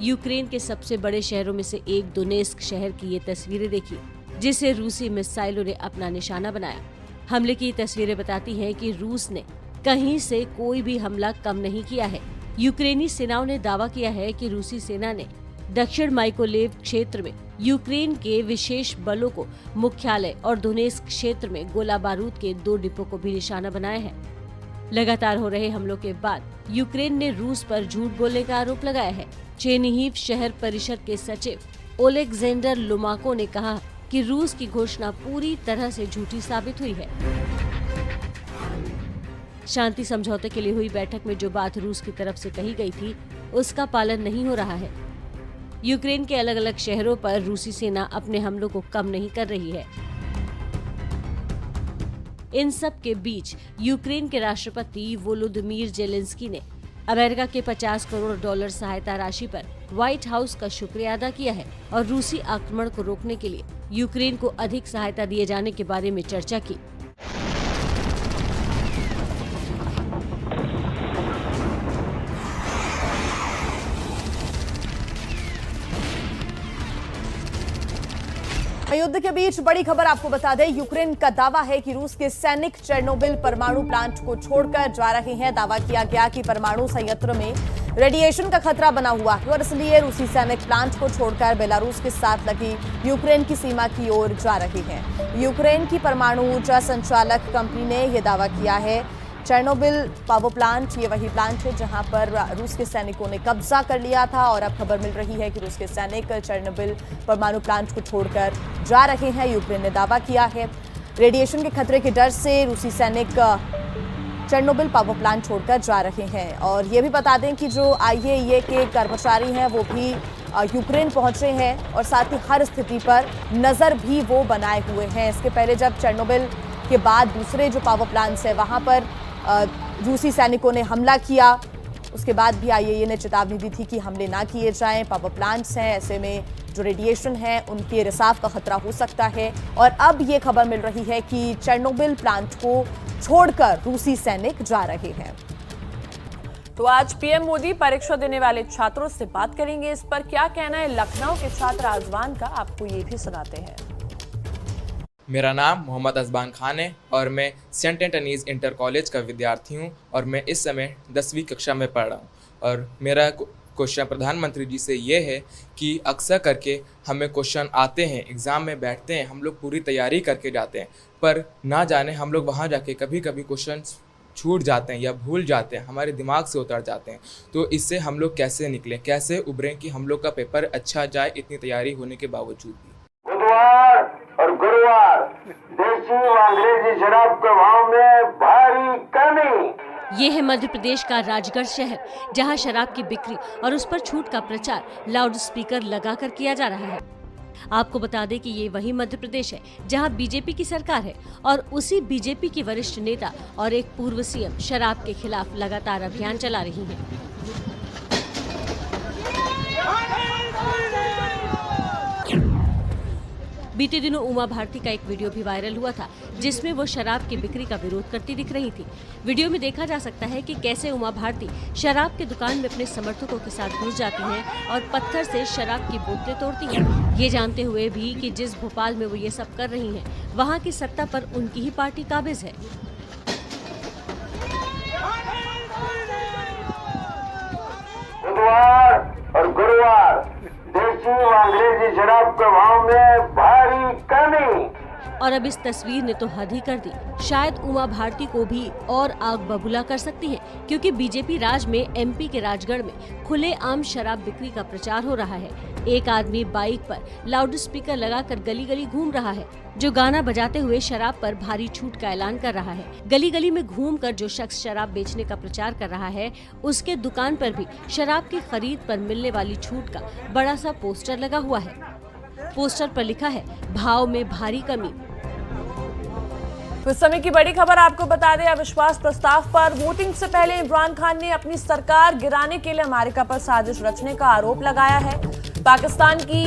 यूक्रेन के सबसे बड़े शहरों में से एक दोनेस्क शहर की ये तस्वीरें देखिए, जिसे रूसी मिसाइलों ने अपना निशाना बनाया। हमले की तस्वीरें बताती हैं कि रूस ने कहीं से कोई भी हमला कम नहीं किया है। यूक्रेनी सेनाओं ने दावा किया है कि रूसी सेना ने दक्षिण माइकोलेव क्षेत्र में यूक्रेन के विशेष बलों को मुख्यालय और दोनेस्क क्षेत्र में गोला बारूद के 2 डिपो को भी निशाना बनाया है। लगातार हो रहे हमलों के बाद यूक्रेन ने रूस पर झूठ बोलने का आरोप लगाया है। चेनिहिव शहर परिषद के सचिव ओलेक्जेंडर लुमाको ने कहा कि रूस की घोषणा पूरी तरह से झूठी साबित हुई है। शांति समझौते के लिए हुई बैठक में जो बात रूस की तरफ से कही गई थी, उसका पालन नहीं हो रहा है। यूक्रेन के अलग अलग शहरों पर रूसी सेना अपने हमलों को कम नहीं कर रही है। इन सब के बीच यूक्रेन के राष्ट्रपति वोलोदिमीर जेलेंस्की ने अमेरिका के $50 करोड़ सहायता राशि पर व्हाइट हाउस का शुक्रिया अदा किया है और रूसी आक्रमण को रोकने के लिए यूक्रेन को अधिक सहायता दिए जाने के बारे में चर्चा की। युद्ध के बीच बड़ी खबर आपको बता दें, यूक्रेन का दावा है कि रूस के सैनिक चेर्नोबिल परमाणु प्लांट को छोड़कर जा रहे हैं। दावा किया गया कि परमाणु संयंत्र में रेडिएशन का खतरा बना हुआ है और इसलिए रूसी सैनिक प्लांट को छोड़कर बेलारूस के साथ लगी यूक्रेन की सीमा की ओर जा रहे हैं। यूक्रेन की परमाणु ऊर्जा संचालक कंपनी ने यह दावा किया है। चेर्नोबिल पावर प्लांट ये वही प्लांट है जहां पर रूस के सैनिकों ने कब्जा कर लिया था और अब खबर मिल रही है कि रूस के सैनिक चेर्नोबिल परमाणु प्लांट को छोड़कर जा रहे हैं। यूक्रेन ने दावा किया है रेडिएशन के खतरे के डर से रूसी सैनिक चेर्नोबिल पावर प्लांट छोड़कर जा रहे हैं। और ये भी बता दें कि जो IAEA के कर्मचारी हैं वो भी यूक्रेन पहुंचे हैं और साथ ही हर स्थिति पर नजर भी वो बनाए हुए हैं। इसके पहले जब चेर्नोबिल के बाद दूसरे जो पावर प्लांट्स है वहां पर रूसी सैनिकों ने हमला किया, उसके बाद भी IAEA ने चेतावनी दी थी कि हमले ना किए जाएं। पावर प्लांट्स हैं, ऐसे में जो रेडिएशन है उनके रिसाव का खतरा हो सकता है। और अब ये खबर मिल रही है कि चेर्नोबिल प्लांट को छोड़कर रूसी सैनिक जा रहे हैं। तो आज पीएम मोदी परीक्षा देने वाले छात्रों से बात करेंगे। इस पर क्या कहना है लखनऊ के छात्र आजवान का, आपको ये भी सुनाते हैं। मेरा नाम मोहम्मद अजबान खान है और मैं सेंट एंटनीज इंटर कॉलेज का विद्यार्थी हूं और मैं इस समय 10वीं कक्षा में पढ़ रहा हूं। और मेरा क्वेश्चन प्रधानमंत्री जी से ये है कि अक्सर करके हमें क्वेश्चन आते हैं, एग्ज़ाम में बैठते हैं, हम लोग पूरी तैयारी करके जाते हैं, पर ना जाने हम लोग वहाँ जाके कभी कभी क्वेश्चन छूट जाते हैं या भूल जाते हैं, हमारे दिमाग से उतर जाते हैं। तो इससे हम लोग कैसे निकलें, कैसे उभरें कि हम लोग का पेपर अच्छा जाए इतनी तैयारी होने के बावजूद भी। बुधवार और गुरुवार देसी व अंग्रेजी शराब के भाव में भारी कमी। ये है मध्य प्रदेश का राजगढ़ शहर, जहां शराब की बिक्री और उस पर छूट का प्रचार लाउड स्पीकर लगाकर किया जा रहा है। आपको बता दें कि ये वही मध्य प्रदेश है जहां बीजेपी की सरकार है और उसी बीजेपी की वरिष्ठ नेता और एक पूर्व सीएम शराब के खिलाफ लगातार अभियान चला रही हैं। बीते दिनों उमा भारती का एक वीडियो भी वायरल हुआ था, जिसमें वो शराब की बिक्री का विरोध करती दिख रही थी। वीडियो में देखा जा सकता है कि कैसे उमा भारती शराब की दुकान में अपने समर्थकों के साथ घुस जाती हैं और पत्थर से शराब की बोतलें तोड़ती हैं, ये जानते हुए भी कि जिस भोपाल में वो ये सब कर रही हैं, वहाँ की सत्ता पर उनकी ही पार्टी काबिज है। बुधवार और गुरुवार देसी व अंग्रेजी शराब के भाव में भारी कमी। और अब इस तस्वीर ने तो हद ही कर दी। शायद उमा भारती को भी और आग बबूला कर सकती है, क्योंकि बीजेपी राज में एमपी के राजगढ़ में खुलेआम शराब बिक्री का प्रचार हो रहा है। एक आदमी बाइक पर लाउड स्पीकर लगाकर गली गली घूम रहा है, जो गाना बजाते हुए शराब पर भारी छूट का ऐलान कर रहा है। गली गली में घूमकर जो शख्स शराब बेचने का प्रचार कर रहा है, उसके दुकान पर भी शराब की खरीद पर मिलने वाली छूट का बड़ा सा पोस्टर लगा हुआ है। पोस्टर पर लिखा है, भाव में भारी कमी। कुछ समय की बड़ी खबर आपको बता दें, अविश्वास प्रस्ताव पर वोटिंग से पहले इमरान खान ने अपनी सरकार गिराने के लिए अमेरिका पर साजिश रचने का आरोप लगाया है। पाकिस्तान की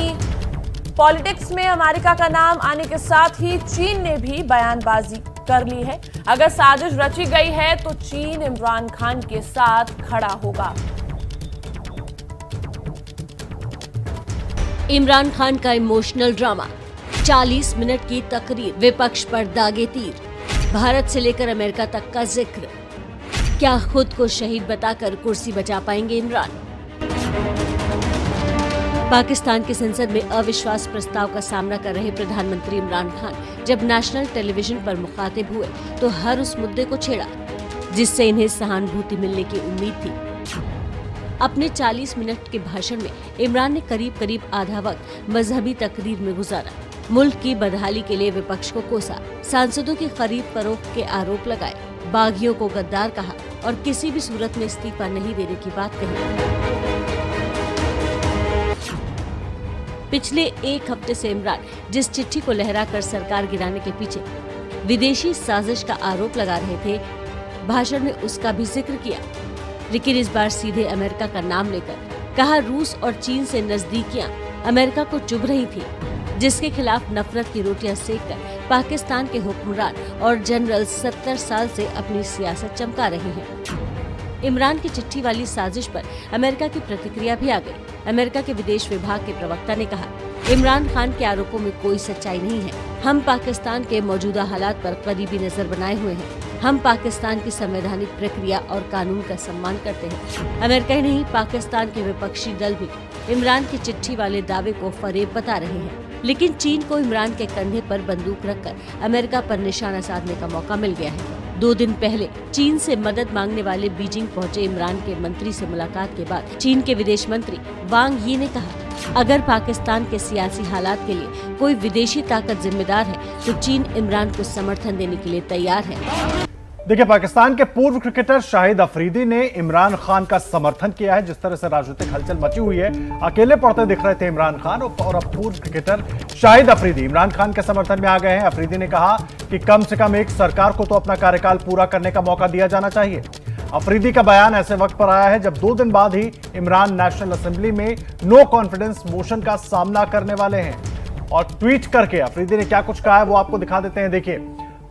पॉलिटिक्स में अमेरिका का नाम आने के साथ ही चीन ने भी बयानबाजी कर ली है। अगर साजिश रची गई है तो चीन इमरान खान के साथ खड़ा होगा। इमरान खान का इमोशनल ड्रामा, 40 मिनट की तकरीर, विपक्ष पर दागे तीर, भारत से लेकर अमेरिका तक का जिक्र। क्या खुद को शहीद बताकर कुर्सी बचा पाएंगे इमरान? पाकिस्तान की संसद में अविश्वास प्रस्ताव का सामना कर रहे प्रधानमंत्री इमरान खान जब नेशनल टेलीविजन पर मुखातिब हुए तो हर उस मुद्दे को छेड़ा जिससे इन्हें सहानुभूति मिलने की उम्मीद थी। अपने 40 मिनट के भाषण में इमरान ने करीब करीब आधा वक्त मजहबी तकरीर में गुजारा, मुल्क की बदहाली के लिए विपक्ष को कोसा, सांसदों की खरीद फरोख्त के आरोप लगाए, बागियों को गद्दार कहा और किसी भी सूरत में इस्तीफा नहीं देने की बात कही। पिछले एक हफ्ते से इमरान जिस चिट्ठी को लहराकर सरकार गिराने के पीछे विदेशी साजिश का आरोप लगा रहे थे, भाषण में उसका भी जिक्र किया, लेकिन इस बार सीधे अमेरिका का नाम लेकर कहा रूस और चीन से नजदीकियां अमेरिका को चुभ रही थी, जिसके खिलाफ नफरत की रोटियां सेककर पाकिस्तान के हुक्मरान और जनरल 70 साल से अपनी सियासत चमका रहे हैं। इमरान की चिट्ठी वाली साजिश पर अमेरिका की प्रतिक्रिया भी आ गई। अमेरिका के विदेश विभाग के प्रवक्ता ने कहा, इमरान खान के आरोपों में कोई सच्चाई नहीं है। हम पाकिस्तान के मौजूदा हालात पर करीबी नजर बनाए हुए हैं। हम पाकिस्तान की संवैधानिक प्रक्रिया और कानून का सम्मान करते हैं। अमेरिका ही नहीं, पाकिस्तान के विपक्षी दल भी इमरान की चिट्ठी वाले दावे को फरेब बता रहे हैं। लेकिन चीन को इमरान के कंधे पर बंदूक रखकर अमेरिका पर निशाना साधने का मौका मिल गया है। 2 दिन पहले चीन से मदद मांगने वाले बीजिंग पहुंचे इमरान के मंत्री से मुलाकात के बाद चीन के विदेश मंत्री वांग यी ने कहा, अगर पाकिस्तान के सियासी हालात के लिए कोई विदेशी ताकत जिम्मेदार है तो चीन इमरान को समर्थन देने के लिए तैयार है। देखिए, पाकिस्तान के पूर्व क्रिकेटर शाहिद अफरीदी ने इमरान खान का समर्थन किया है। जिस तरह से राजनीतिक हलचल मची हुई है, अकेले पड़ते दिख रहे थे इमरान खान और अब पूर्व क्रिकेटर शाहिद अफरीदी इमरान खान के समर्थन में आ गए हैं। अफरीदी ने कहा कि कम से कम एक सरकार को तो अपना कार्यकाल पूरा करने का मौका दिया जाना चाहिए। अफरीदी का बयान ऐसे वक्त पर आया है जब 2 दिन बाद ही इमरान नेशनल असेंबली में नो कॉन्फिडेंस मोशन का सामना करने वाले हैं। और ट्वीट करके अफरीदी ने क्या कुछ कहा है वो आपको दिखा देते हैं। देखिए,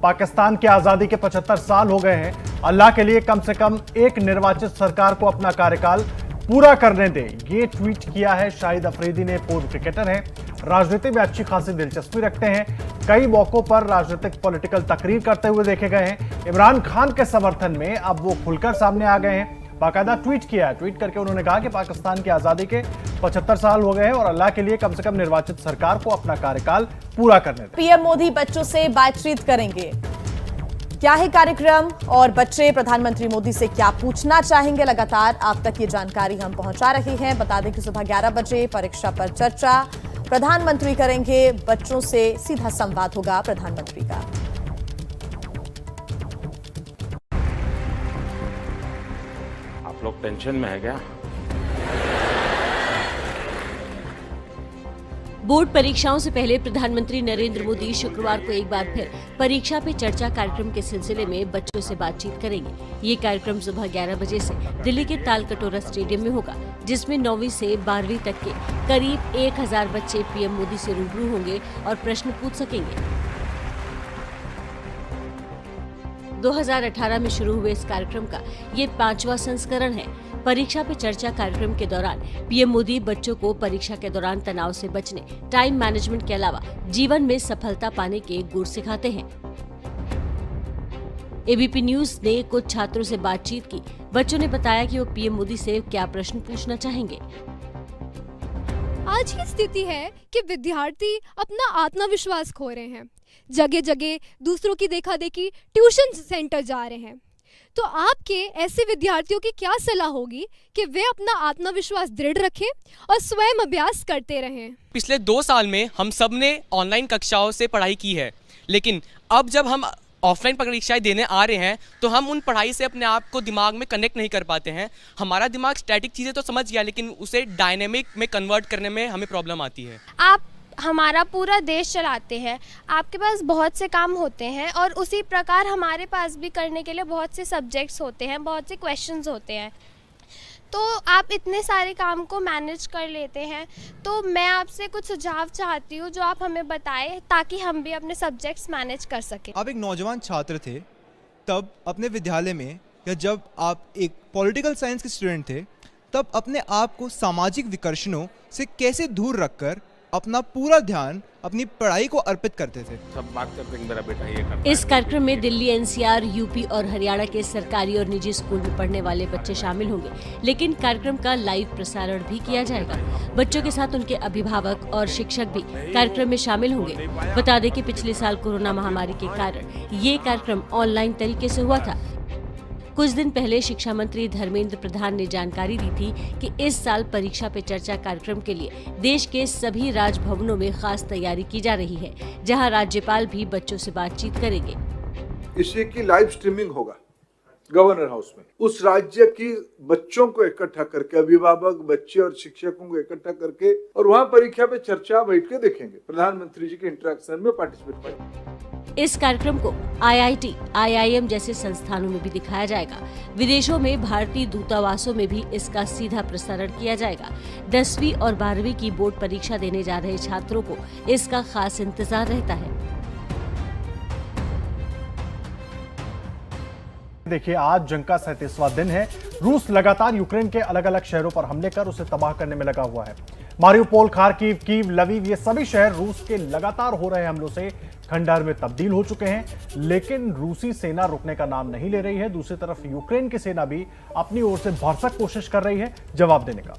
पाकिस्तान की आजादी के 75 साल हो गए हैं। अल्लाह के लिए कम से कम एक निर्वाचित सरकार को अपना कार्यकाल पूरा करने दे। ये ट्वीट किया है शाहिद अफरीदी ने। पूर्व क्रिकेटर हैं, राजनीति में अच्छी खासी दिलचस्पी रखते हैं, कई मौकों पर राजनीतिक पॉलिटिकल तकरीर करते हुए देखे गए हैं। इमरान खान के समर्थन में अब वो खुलकर सामने आ गए हैं। बाकायदा ट्वीट किया है। ट्वीट करके उन्होंने कहा कि पाकिस्तान की आजादी के 75 साल हो गए हैं और अल्लाह के लिए कम से कम निर्वाचित सरकार को अपना कार्यकाल पूरा करने दें। पीएम मोदी बच्चों से बातचीत करेंगे। क्या है कार्यक्रम और बच्चे प्रधानमंत्री मोदी से क्या पूछना चाहेंगे, लगातार आप तक ये जानकारी हम पहुंचा रहे हैं। बता दें कि सुबह 11 बजे परीक्षा पर चर्चा प्रधानमंत्री करेंगे। बच्चों से सीधा संवाद होगा प्रधानमंत्री का। आप लोग टेंशन में है क्या? बोर्ड परीक्षाओं से पहले प्रधानमंत्री नरेंद्र मोदी शुक्रवार को एक बार फिर परीक्षा पे चर्चा कार्यक्रम के सिलसिले में बच्चों से बातचीत करेंगे। ये कार्यक्रम सुबह 11 बजे से दिल्ली के तालकटोरा स्टेडियम में होगा, जिसमें 9वीं से 12वीं तक के करीब 1000 बच्चे पीएम मोदी से रूबरू होंगे और प्रश्न पूछ सकेंगे। 2018 में शुरू हुए इस कार्यक्रम का ये 5वां संस्करण है। परीक्षा पे चर्चा कार्यक्रम के दौरान पीएम मोदी बच्चों को परीक्षा के दौरान तनाव से बचने, टाइम मैनेजमेंट के अलावा जीवन में सफलता पाने के गुर सिखाते हैं। एबीपी न्यूज ने कुछ छात्रों से बातचीत की। बच्चों ने बताया कि वो पीएम मोदी से क्या प्रश्न पूछना चाहेंगे। आज की स्थिति है कि विद्यार्थी अपना आत्मविश्वास खो रहे हैं। जगह जगह दूसरों की देखा देखी ट्यूशन सेंटर जा रहे हैं। तो आपके ऐसे विद्यार्थियों की क्या सलाह होगी कि वे अपना आत्मविश्वास दृढ़ रखें और स्वयं अभ्यास करते रहें? पिछले 2 साल में हम सब ने ऑनलाइन कक्षाओं से पढ़ाई की है, लेकिन अब जब हम ऑफलाइन परीक्षाएं देने आ रहे हैं तो हम उन पढ़ाई से अपने आप को दिमाग में कनेक्ट नहीं कर पाते हैं। हमारा दिमाग स्टैटिक चीज़ें तो समझ गया, लेकिन उसे डायनेमिक में कन्वर्ट करने में हमें प्रॉब्लम आती है। आप हमारा पूरा देश चलाते हैं, आपके पास बहुत से काम होते हैं और उसी प्रकार हमारे पास भी करने के लिए बहुत से सब्जेक्ट्स होते हैं, बहुत से क्वेश्चंस होते हैं। तो आप इतने सारे काम को मैनेज कर लेते हैं, तो मैं आपसे कुछ सुझाव चाहती हूँ जो आप हमें बताएं ताकि हम भी अपने सब्जेक्ट्स मैनेज कर सकें। आप एक नौजवान छात्र थे, तब अपने विद्यालय में या जब आप एक पॉलिटिकल साइंस के स्टूडेंट थे, तब अपने आप को सामाजिक विकर्षणों से कैसे दूर रखकर अपना पूरा ध्यान अपनी पढ़ाई को अर्पित करते थे? सब बात करते हैं मेरा बेटा ये करता इस कार्यक्रम में दिल्ली, एनसीआर, यूपी और हरियाणा के सरकारी और निजी स्कूल में पढ़ने वाले बच्चे शामिल होंगे, लेकिन कार्यक्रम का लाइव प्रसारण भी किया जाएगा। बच्चों के साथ उनके अभिभावक और शिक्षक भी कार्यक्रम में शामिल होंगे। बता दें कि पिछले साल कोरोना महामारी के कारण ये कार्यक्रम ऑनलाइन तरीके से हुआ था। कुछ दिन पहले शिक्षा मंत्री धर्मेंद्र प्रधान ने जानकारी दी थी कि इस साल परीक्षा पे चर्चा कार्यक्रम के लिए देश के सभी राजभवनों में खास तैयारी की जा रही है, जहां राज्यपाल भी बच्चों से बातचीत करेंगे। इसी की लाइव स्ट्रीमिंग होगा गवर्नर हाउस में। उस राज्य की बच्चों को इकट्ठा करके, अभिभावक, बच्चे और शिक्षकों को इकट्ठा करके, और वहाँ परीक्षा पे चर्चा बैठ के देखेंगे। प्रधानमंत्री जी के इंटरेक्शन में पार्टिसिपेट करेंगे। इस कार्यक्रम को आईआईटी, आईआईएम जैसे संस्थानों में भी दिखाया जाएगा। विदेशों में भारतीय दूतावासों में भी इसका सीधा प्रसारण किया जाएगा। 10वीं और 12वीं की बोर्ड परीक्षा देने जा रहे छात्रों को इसका खास इंतजार रहता है। देखिए, आज जंग का 37वां दिन है। रूस लगातार यूक्रेन के अलग अलग शहरों पर हमले कर उसे तबाह करने में लगा हुआ है। मारियोपोल, खार्किव, कीव, लवीव, ये सभी शहर रूस के लगातार हो रहे हमलों से खंडहर में तब्दील हो चुके हैं, लेकिन रूसी सेना रुकने का नाम नहीं ले रही है। दूसरी तरफ यूक्रेन की सेना भी अपनी ओर से भरसक कोशिश कर रही है जवाब देने का।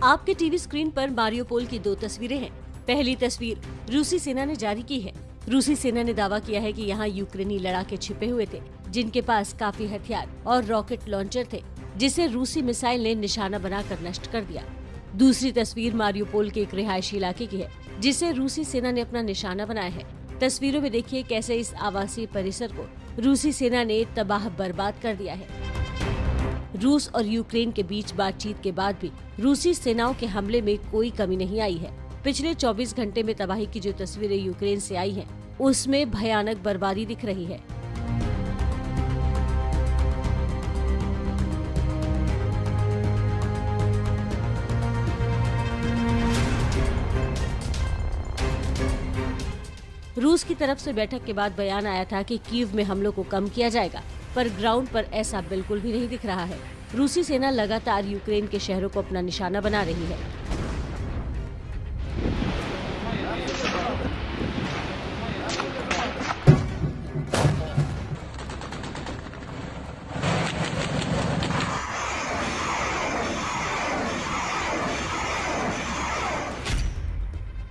आपके टीवी स्क्रीन पर मारियोपोल की 2 तस्वीरें हैं। पहली तस्वीर रूसी सेना ने जारी की है। रूसी सेना ने दावा किया है कि यहाँ यूक्रेनी लड़ाके छिपे हुए थे, जिनके पास काफी हथियार और रॉकेट लॉन्चर थे, जिसे रूसी मिसाइल ने निशाना बनाकर नष्ट कर दिया। दूसरी तस्वीर मारियोपोल के एक रिहायशी इलाके की है, जिसे रूसी सेना ने अपना निशाना बनाया है। तस्वीरों में देखिए कैसे इस आवासीय परिसर को रूसी सेना ने तबाह बर्बाद कर दिया है। रूस और यूक्रेन के बीच बातचीत के बाद भी रूसी सेनाओं के हमले में कोई कमी नहीं आई है। पिछले 24 घंटे में तबाही की जो तस्वीरें यूक्रेन से आई हैं, उसमें भयानक बर्बादी दिख रही है। रूस की तरफ से बैठक के बाद बयान आया था कि कीव में हमलों को कम किया जाएगा, पर ग्राउंड पर ऐसा बिल्कुल भी नहीं दिख रहा है। रूसी सेना लगातार यूक्रेन के शहरों को अपना निशाना बना रही है।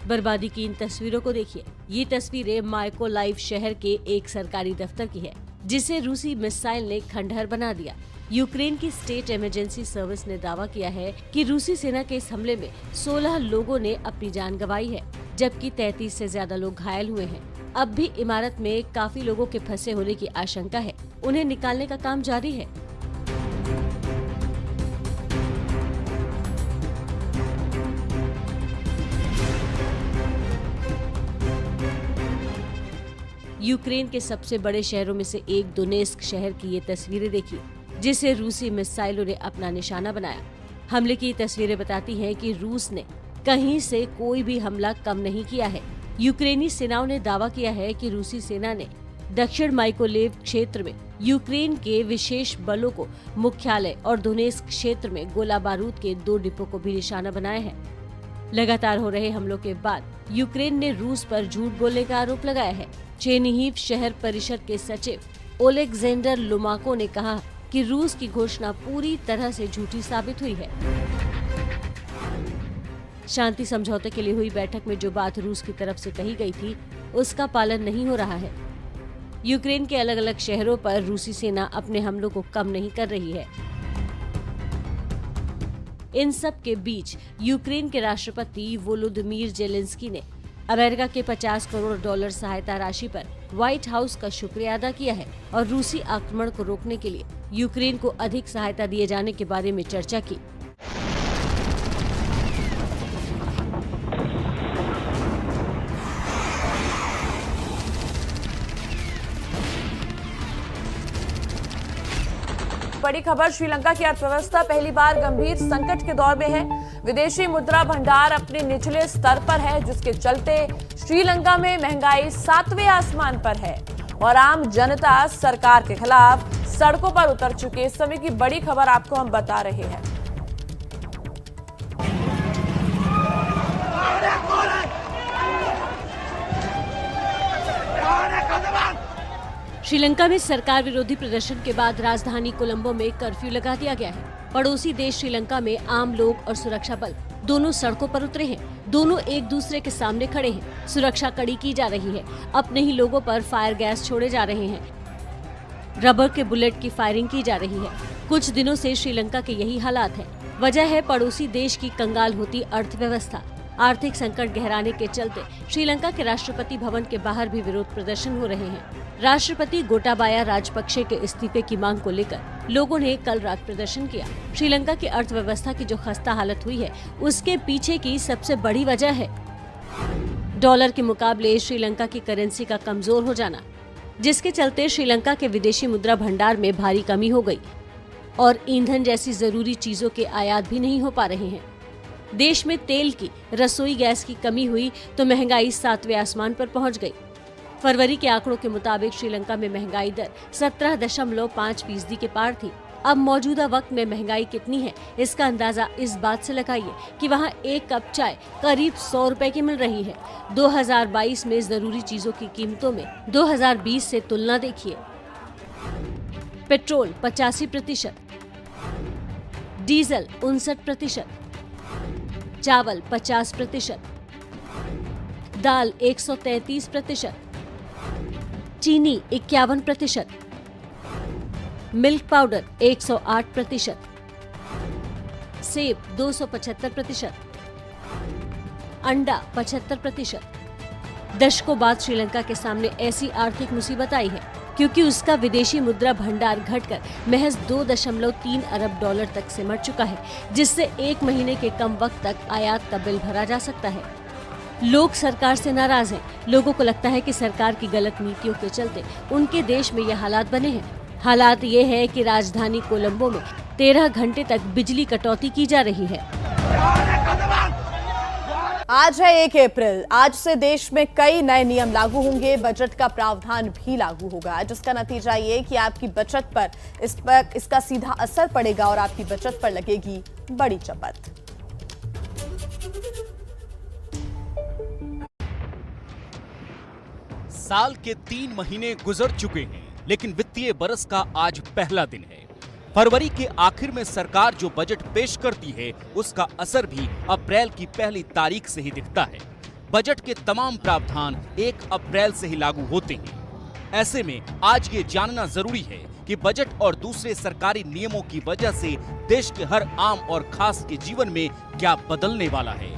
बर्बादी की इन तस्वीरों को देखिए। ये तस्वीरें माइकोलाइव शहर के एक सरकारी दफ्तर की है। जिसे रूसी मिसाइल ने खंडहर बना दिया। यूक्रेन की स्टेट इमरजेंसी सर्विस ने दावा किया है कि रूसी सेना के इस हमले में 16 लोगों ने अपनी जान गंवाई है, जबकि 33 से ज्यादा लोग घायल हुए हैं। अब भी इमारत में काफी लोगों के फंसे होने की आशंका है। उन्हें निकालने का काम जारी है। यूक्रेन के सबसे बड़े शहरों में से एक दोनेस्क शहर की ये तस्वीरें देखिए, जिसे रूसी मिसाइलों ने अपना निशाना बनाया। हमले की तस्वीरें बताती हैं कि रूस ने कहीं से कोई भी हमला कम नहीं किया है। यूक्रेनी सेनाओं ने दावा किया है कि रूसी सेना ने दक्षिण माइकोलेव क्षेत्र में यूक्रेन के विशेष बलों को मुख्यालय और दोनेस्क क्षेत्र में गोला बारूद के 2 डिपो को भी निशाना बनाया है। लगातार हो रहे हमलों के बाद यूक्रेन ने रूस पर झूठ बोलने का आरोप लगाया है। चेरनिहिव शहर परिषद के सचिव ओलेक्जेंडर लुमाको ने कहा कि रूस की घोषणा पूरी तरह से झूठी साबित हुई है। शांति समझौते के लिए हुई बैठक में जो बात रूस की तरफ से कही गई थी, उसका पालन नहीं हो रहा है। यूक्रेन के अलग अलग शहरों पर रूसी सेना अपने हमलों को कम नहीं कर रही है। इन सब के बीच यूक्रेन के राष्ट्रपति वोलोदिमीर जेलेंस्की ने अमेरिका के $50 करोड़ सहायता राशि पर व्हाइट हाउस का शुक्रिया अदा किया है और रूसी आक्रमण को रोकने के लिए यूक्रेन को अधिक सहायता दिए जाने के बारे में चर्चा की। बड़ी खबर, श्रीलंका की अर्थव्यवस्था पहली बार गंभीर संकट के दौर में है। विदेशी मुद्रा भंडार अपने निचले स्तर पर है, जिसके चलते श्रीलंका में महंगाई 7वें आसमान पर है और आम जनता सरकार के खिलाफ सड़कों पर उतर चुकी है। इस समय की बड़ी खबर आपको हम बता रहे हैं। श्रीलंका में सरकार विरोधी प्रदर्शन के बाद राजधानी कोलंबो में कर्फ्यू लगा दिया गया है। पड़ोसी देश श्रीलंका में आम लोग और सुरक्षा बल दोनों सड़कों पर उतरे हैं। दोनों एक दूसरे के सामने खड़े हैं। सुरक्षा कड़ी की जा रही है। अपने ही लोगों पर फायर गैस छोड़े जा रहे हैं। रबर के बुलेट की फायरिंग की जा रही है। कुछ दिनों से श्रीलंका के यही हालात हैं। वजह है पड़ोसी देश की कंगाल होती अर्थव्यवस्था। आर्थिक संकट गहराने के चलते श्रीलंका के राष्ट्रपति भवन के बाहर भी विरोध प्रदर्शन हो रहे हैं। राष्ट्रपति गोटाबाया राजपक्षे के इस्तीफे की मांग को लेकर लोगों ने कल रात प्रदर्शन किया। श्रीलंका की अर्थव्यवस्था की जो खस्ता हालत हुई है, उसके पीछे की सबसे बड़ी वजह है डॉलर के मुकाबले श्रीलंका की करेंसी का कमजोर हो जाना, जिसके चलते श्रीलंका के विदेशी मुद्रा भंडार में भारी कमी हो गई और ईंधन जैसी जरूरी चीजों के आयात भी नहीं हो पा रहे हैं। देश में तेल की, रसोई गैस की कमी हुई तो महंगाई 7वें आसमान पर पहुंच गई। फरवरी के आंकड़ों के मुताबिक श्रीलंका में महंगाई दर 17.5% के पार थी। अब मौजूदा वक्त में महंगाई कितनी है, इसका अंदाजा इस बात से लगाइए कि वहां एक कप चाय करीब 100 रुपए की मिल रही है। 2022 में जरूरी चीजों की कीमतों में 2020 से तुलना देखिए। पेट्रोल 85%, डीजल 59%, चावल 50%, दाल 133%, चीनी 51%, मिल्क पाउडर 108%, सेब 275%, अंडा 75%। दशकों बाद श्रीलंका के सामने ऐसी आर्थिक मुसीबत आई है क्योंकि उसका विदेशी मुद्रा भंडार घटकर महज $2.3 अरब तक सिमट चुका है, जिससे 1 महीने के कम वक्त तक आयात का बिल भरा जा सकता है। लोग सरकार से नाराज हैं। लोगों को लगता है कि सरकार की गलत नीतियों के चलते उनके देश में यह हालात बने हैं। हालात ये है कि राजधानी कोलंबो में 13 घंटे तक बिजली कटौती की जा रही है। आज है 1 अप्रैल। आज से देश में कई नए नियम लागू होंगे। बजट का प्रावधान भी लागू होगा, जिसका नतीजा ये कि आपकी बचत पर इसका सीधा असर पड़ेगा और आपकी बचत पर लगेगी बड़ी चपत। साल के 3 महीने गुजर चुके हैं, लेकिन वित्तीय बरस का आज पहला दिन है। फरवरी के आखिर में सरकार जो बजट पेश करती है, उसका असर भी अप्रैल की पहली तारीख से ही दिखता है। बजट के तमाम प्रावधान 1 अप्रैल से ही लागू होते हैं। ऐसे में आज ये जानना जरूरी है कि बजट और दूसरे सरकारी नियमों की वजह से देश के हर आम और खास के जीवन में क्या बदलने वाला है,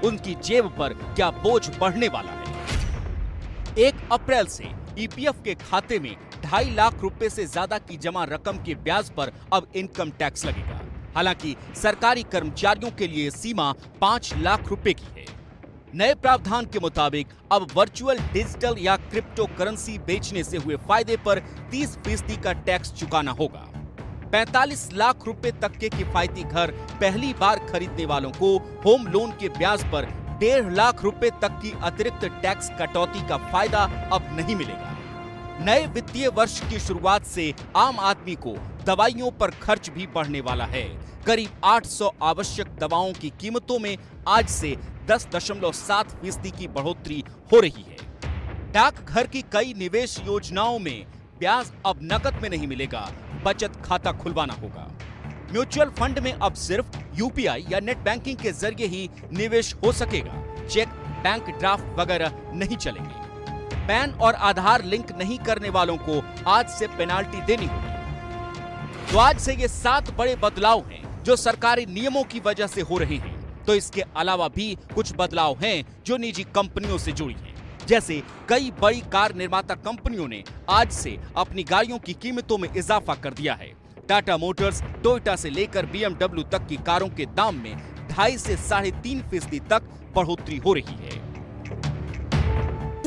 उनकी जेब पर क्या बोझ बढ़ने वाला है। 1 अप्रैल से ईपीएफ के खाते में 2.5 लाख रुपए से ज्यादा की जमा रकम के ब्याज पर अब इनकम टैक्स लगेगा। हालांकि सरकारी कर्मचारियों के लिए सीमा 5 लाख रुपए की है। नए प्रावधान के मुताबिक अब वर्चुअल, डिजिटल या क्रिप्टो करेंसी बेचने से हुए फायदे पर 30% का टैक्स चुकाना होगा। 45 लाख रुपए तक के किफायती घर पहली बार खरीदने वालों को होम लोन के ब्याज पर 1.5 लाख रुपए तक की अतिरिक्त टैक्स कटौती का फायदा अब नहीं मिलेगा। नए वित्तीय वर्ष की शुरुआत से आम आदमी को दवाइयों पर खर्च भी बढ़ने वाला है। करीब 800 आवश्यक दवाओं की कीमतों में आज से 10.7% की बढ़ोतरी हो रही है। डाकघर की कई निवेश योजनाओं में ब्याज अब नकद में नहीं मिलेगा, बचत खाता खुलवाना होगा। म्यूचुअल फंड में अब सिर्फ यूपीआई या नेट बैंकिंग के जरिए ही निवेश हो सकेगा। चेक, बैंक ड्राफ्ट वगैरह नहीं चलेंगे। पैन और आधार लिंक नहीं करने वालों को आज से पेनाल्टी देनी होगी। तो आज से ये 7 बड़े बदलाव हैं जो सरकारी नियमों की वजह से हो रहे हैं। तो इसके अलावा भी कुछ बदलाव हैं जो निजी कंपनियों से जुड़ी हैं। जैसे कई बड़ी कार निर्माता कंपनियों ने आज से अपनी गाड़ियों की कीमतों में इजाफा कर दिया है। टाटा मोटर्स, टोयोटा से लेकर BMW तक की कारों के दाम में 2.5 से 3.5% तक बढ़ोतरी हो रही है।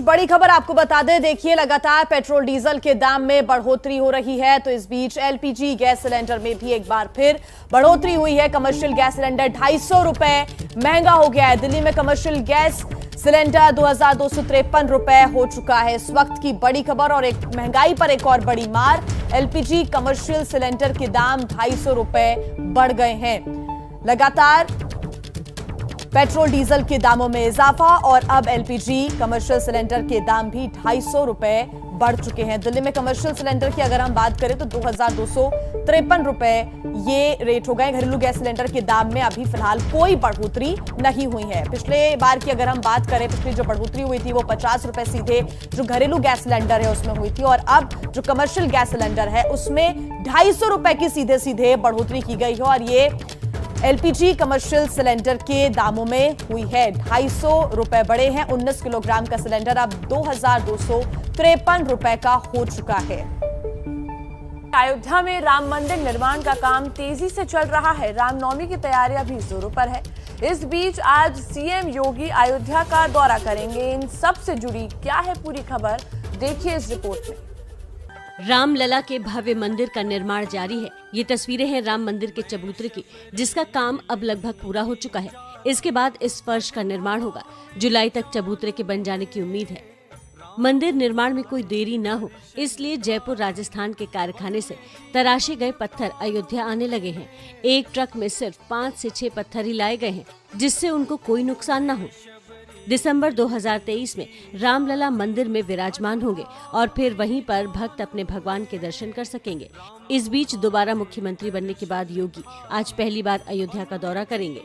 बड़ी खबर आपको बता दें, देखिए लगातार पेट्रोल डीजल के दाम में बढ़ोतरी हो रही है, तो इस बीच एलपीजी गैस सिलेंडर में भी एक बार फिर बढ़ोतरी हुई है। कमर्शियल गैस सिलेंडर 250 रुपए महंगा हो गया है। दिल्ली में कमर्शियल गैस सिलेंडर 2253 रुपए हो चुका है। इस वक्त की बड़ी खबर और एक महंगाई पर एक और बड़ी मार। एलपीजी कमर्शियल सिलेंडर के दाम 250 रुपए बढ़ गए हैं। लगातार पेट्रोल डीजल के दामों में इजाफा और अब एलपीजी कमर्शियल सिलेंडर के दाम भी 250 रुपए बढ़ चुके हैं। दिल्ली में कमर्शियल सिलेंडर की अगर हम बात करें तो 2253 रुपए ये रेट हो गए। घरेलू गैस सिलेंडर के दाम में अभी फिलहाल कोई बढ़ोतरी नहीं हुई है। पिछले बार की अगर हम बात करें, पिछली जो बढ़ोतरी हुई थी वो 50 रुपए सीधे जो घरेलू गैस सिलेंडर है उसमें हुई थी, और अब जो कमर्शियल गैस सिलेंडर है उसमें 250 रुपए की सीधे सीधे बढ़ोतरी की गई है। और ये एलपीजी कमर्शियल सिलेंडर के दामों में हुई है। 250 रुपए बढ़े हैं। 19 किलोग्राम का सिलेंडर अब 2253 रुपए का हो चुका है। अयोध्या में राम मंदिर निर्माण का काम तेजी से चल रहा है। रामनवमी की तैयारियां भी जोरों पर है। इस बीच आज सीएम योगी अयोध्या का दौरा करेंगे। इन सब से जुड़ी क्या है पूरी खबर, देखिए इस रिपोर्ट में। रामलला के भव्य मंदिर का निर्माण जारी है। ये तस्वीरें हैं राम मंदिर के चबूतरे की, जिसका काम अब लगभग पूरा हो चुका है। इसके बाद इस फर्श का निर्माण होगा। जुलाई तक चबूतरे के बन जाने की उम्मीद है। मंदिर निर्माण में कोई देरी न हो, इसलिए जयपुर राजस्थान के कारखाने से तराशे गए पत्थर अयोध्या आने लगे हैं। एक ट्रक में सिर्फ 5 से 6 पत्थर ही लाए गए हैं, जिससे उनको कोई नुकसान न हो। दिसंबर 2023 में रामलला मंदिर में विराजमान होंगे और फिर वहीं पर भक्त अपने भगवान के दर्शन कर सकेंगे। इस बीच दोबारा मुख्यमंत्री बनने के बाद योगी आज पहली बार अयोध्या का दौरा करेंगे।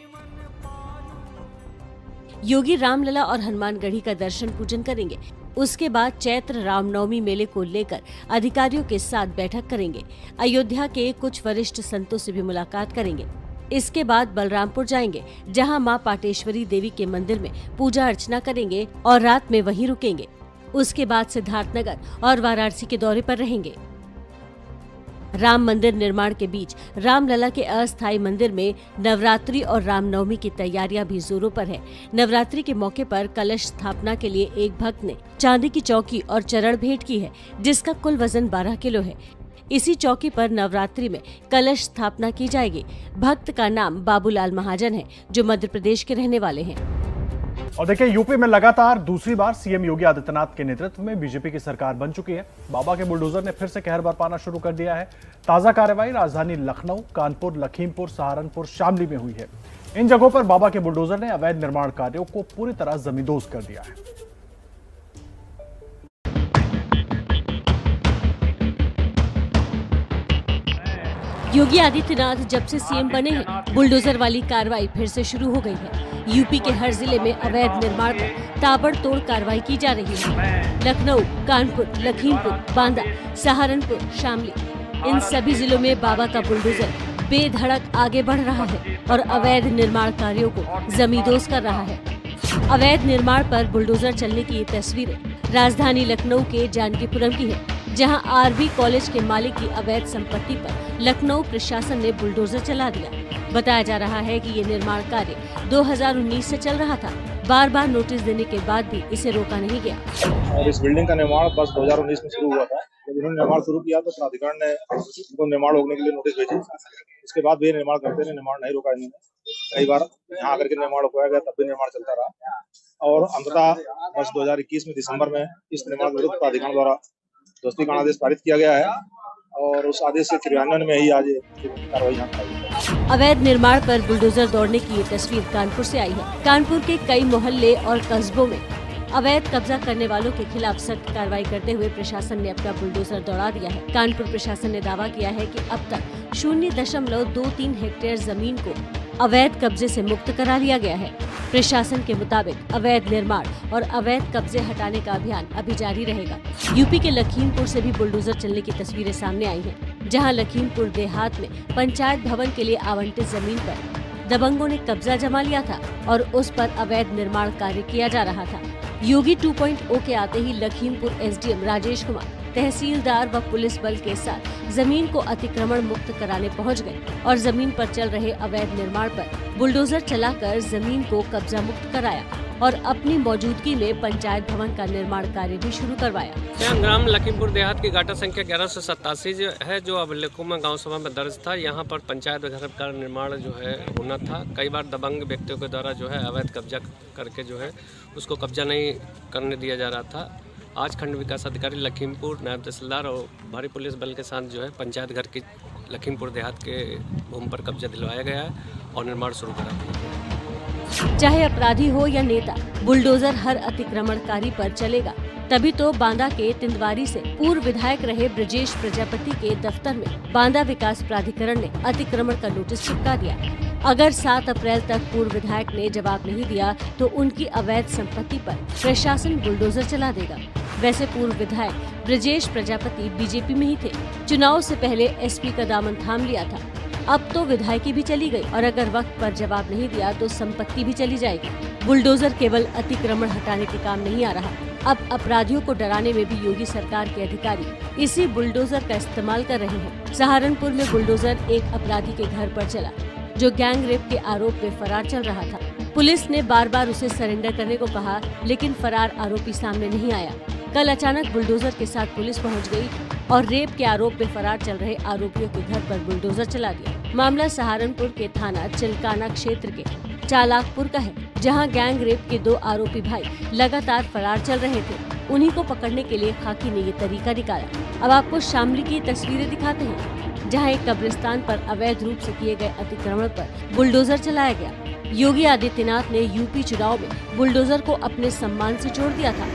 योगी रामलला और हनुमानगढ़ी का दर्शन पूजन करेंगे। उसके बाद चैत्र रामनवमी मेले को लेकर अधिकारियों के साथ बैठक करेंगे। अयोध्या के कुछ वरिष्ठ संतों से भी मुलाकात करेंगे। इसके बाद बलरामपुर जाएंगे, जहां मां पाटेश्वरी देवी के मंदिर में पूजा अर्चना करेंगे और रात में वहीं रुकेंगे। उसके बाद सिद्धार्थनगर और वाराणसी के दौरे पर रहेंगे। राम मंदिर निर्माण के बीच रामलला के अस्थायी मंदिर में नवरात्रि और रामनवमी की तैयारियां भी जोरों पर है। नवरात्रि के मौके पर कलश स्थापना के लिए एक भक्त ने चांदी की चौकी और चरण भेंट की है, जिसका कुल वजन 12 किलो है। इसी चौकी पर नवरात्रि में कलश स्थापना की जाएगी। भक्त का नाम बाबूलाल महाजन है, जो मध्य प्रदेश के रहने वाले हैं। और देखिए, यूपी में लगातार दूसरी बार सीएम योगी आदित्यनाथ के नेतृत्व में बीजेपी की सरकार बन चुकी है। बाबा के बुलडोजर ने फिर से कहर बरपाना शुरू कर दिया है। ताजा कार्रवाई राजधानी लखनऊ, कानपुर, लखीमपुर, सहारनपुर, शामली में हुई है। इन जगहों पर बाबा के बुलडोजर ने अवैध निर्माण कार्यों को पूरी तरह जमींदोज कर दिया है। योगी आदित्यनाथ जब से सीएम बने हैं, बुलडोजर वाली कार्रवाई फिर से शुरू हो गई है। यूपी के हर जिले में अवैध निर्माण पर ताबड़तोड़ कार्रवाई की जा रही है। लखनऊ, कानपुर, लखीमपुर, बांदा, सहारनपुर, शामली, इन सभी जिलों में बाबा का बुलडोजर बेधड़क आगे बढ़ रहा है और अवैध निर्माण कार्यों को जमींदोज कर रहा है। अवैध निर्माण पर बुलडोजर चलने की ये तस्वीरें राजधानी लखनऊ के जानकीपुरम की है, जहां आरबी कॉलेज के मालिक की अवैध संपत्ति पर लखनऊ प्रशासन ने बुलडोजर चला दिया। बताया जा रहा है कि ये निर्माण कार्य 2019 से चल रहा था। बार बार नोटिस देने के बाद भी इसे रोका नहीं गया। और इस बिल्डिंग का निर्माण वर्ष 2019 में शुरू हुआ था। जब इन्होंने निर्माण शुरू किया तो प्राधिकरण ने उनको निर्माण रोकने के लिए नोटिस भेजी। उसके बाद भी निर्माण करते रहे, निर्माण नहीं रोका इन्होंने। कई बार यहाँ आकर के निर्माण रोकाया गया, तब भी निर्माण चलता रहा और अंततः वर्ष 2021 में दिसंबर में इस निर्माण के विरुद्ध प्राधिकरण द्वारा ध्वस्तीकरण आदेश पारित किया गया है और उस आदेश के क्रियान्वयन में ही आज कार्रवाई यहाँ की गई। अवैध निर्माण पर बुलडोजर दौड़ने की ये तस्वीर कानपुर से आई है। कानपुर के कई मोहल्ले और कस्बों में अवैध कब्जा करने वालों के खिलाफ सख्त कार्रवाई करते हुए प्रशासन ने अपना बुलडोजर दौड़ा दिया है। कानपुर प्रशासन ने दावा किया है कि अब तक 0.23 हेक्टेयर जमीन को अवैध कब्जे से मुक्त करा लिया गया है। प्रशासन के मुताबिक अवैध निर्माण और अवैध कब्जे हटाने का अभियान अभी जारी रहेगा। यूपी के लखीमपुर से भी बुलडोजर चलने की तस्वीरें सामने आई हैं, जहां लखीमपुर देहात में पंचायत भवन के लिए आवंटित जमीन पर दबंगों ने कब्जा जमा लिया था और उस पर अवैध निर्माण कार्य किया जा रहा था। योगी 2.0 के आते ही लखीमपुर एसडीएम राजेश कुमार तहसीलदार व पुलिस बल के साथ जमीन को अतिक्रमण मुक्त कराने पहुंच गए और जमीन पर चल रहे अवैध निर्माण पर बुलडोजर चलाकर जमीन को कब्जा मुक्त कराया और अपनी मौजूदगी में पंचायत भवन का निर्माण कार्य भी शुरू करवाया। ग्राम लखीमपुर देहात की गाटा संख्या 1187 जो है, जो अब लेकुमा गाँव सभा में दर्ज था। यहाँ पर पंचायत घर का निर्माण जो है होना था। कई बार दबंग व्यक्तियों के द्वारा जो है अवैध कब्जा करके जो है उसको कब्जा नहीं करने दिया जा रहा था। आज खंड विकास अधिकारी लखीमपुर, नायब तहसीलदार और भारी पुलिस बल के साथ जो है पंचायत घर की लखीमपुर देहात के भूमि पर कब्जा दिलवाया गया है और निर्माण शुरू करा दिया गया। चाहे अपराधी हो या नेता, बुलडोजर हर अतिक्रमणकारी पर चलेगा। तभी तो बांदा के तिंदवारी से पूर्व विधायक रहे ब्रजेश प्रजापति के दफ्तर में बांदा विकास प्राधिकरण ने अतिक्रमण का नोटिस चिपका दिया। अगर 7 अप्रैल तक पूर्व विधायक ने जवाब नहीं दिया तो उनकी अवैध संपत्ति पर प्रशासन बुलडोजर चला देगा। वैसे पूर्व विधायक ब्रजेश प्रजापति बीजेपी में ही थे। चुनाव से पहले एसपी का दामन थाम लिया था। अब तो विधायकी भी चली गई और अगर वक्त पर जवाब नहीं दिया तो संपत्ति भी चली जाएगी। बुलडोजर केवल अतिक्रमण हटाने के काम नहीं आ रहा। अब अपराधियों को डराने में भी योगी सरकार के अधिकारी इसी बुलडोजर का इस्तेमाल कर रहे हैं। सहारनपुर में बुलडोजर एक अपराधी के घर पर चला जो गैंग रेप के आरोप में फरार चल रहा था। पुलिस ने बार बार उसे सरेंडर करने को कहा, लेकिन फरार आरोपी सामने नहीं आया। कल अचानक बुलडोजर के साथ पुलिस पहुंच गई और रेप के आरोप में फरार चल रहे आरोपियों के घर पर बुलडोजर चला दिया। मामला सहारनपुर के थाना चिलकाना क्षेत्र के चालाकपुर का है, जहां गैंग रेप के 2 आरोपी भाई लगातार फरार चल रहे थे। उन्हीं को पकड़ने के लिए खाकी ने ये तरीका निकाला। अब आपको शामली की तस्वीरें दिखाते हैं, जहां एक कब्रिस्तान पर अवैध रूप से किए गए अतिक्रमण पर बुलडोजर चलाया गया। योगी आदित्यनाथ ने यूपी चुनाव में बुलडोजर को अपने सम्मान से छोड़ दिया था।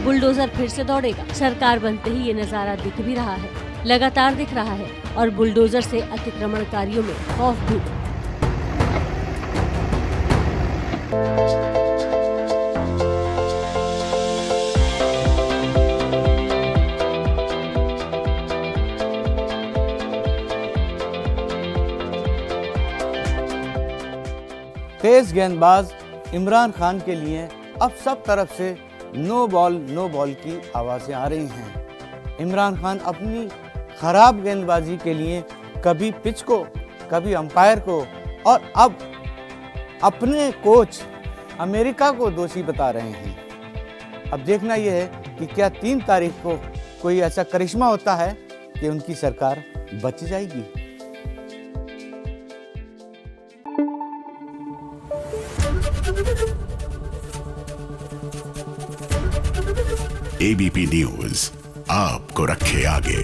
बुलडोजर फिर से दौड़ेगा। सरकार बनते ही ये नजारा दिख भी रहा है, लगातार दिख रहा है और बुलडोजर से अतिक्रमणकारियों में खौफ भी। तेज गेंदबाज इमरान खान के लिए अब सब तरफ से नो बॉल की आवाज़ें आ रही हैं। इमरान खान अपनी खराब गेंदबाजी के लिए कभी पिच को, कभी अंपायर को और अब अपने कोच अमेरिका को दोषी बता रहे हैं। अब देखना यह है कि क्या 3 तारीख को कोई ऐसा करिश्मा होता है कि उनकी सरकार बच जाएगी। एबीपी न्यूज आपको रखे आगे।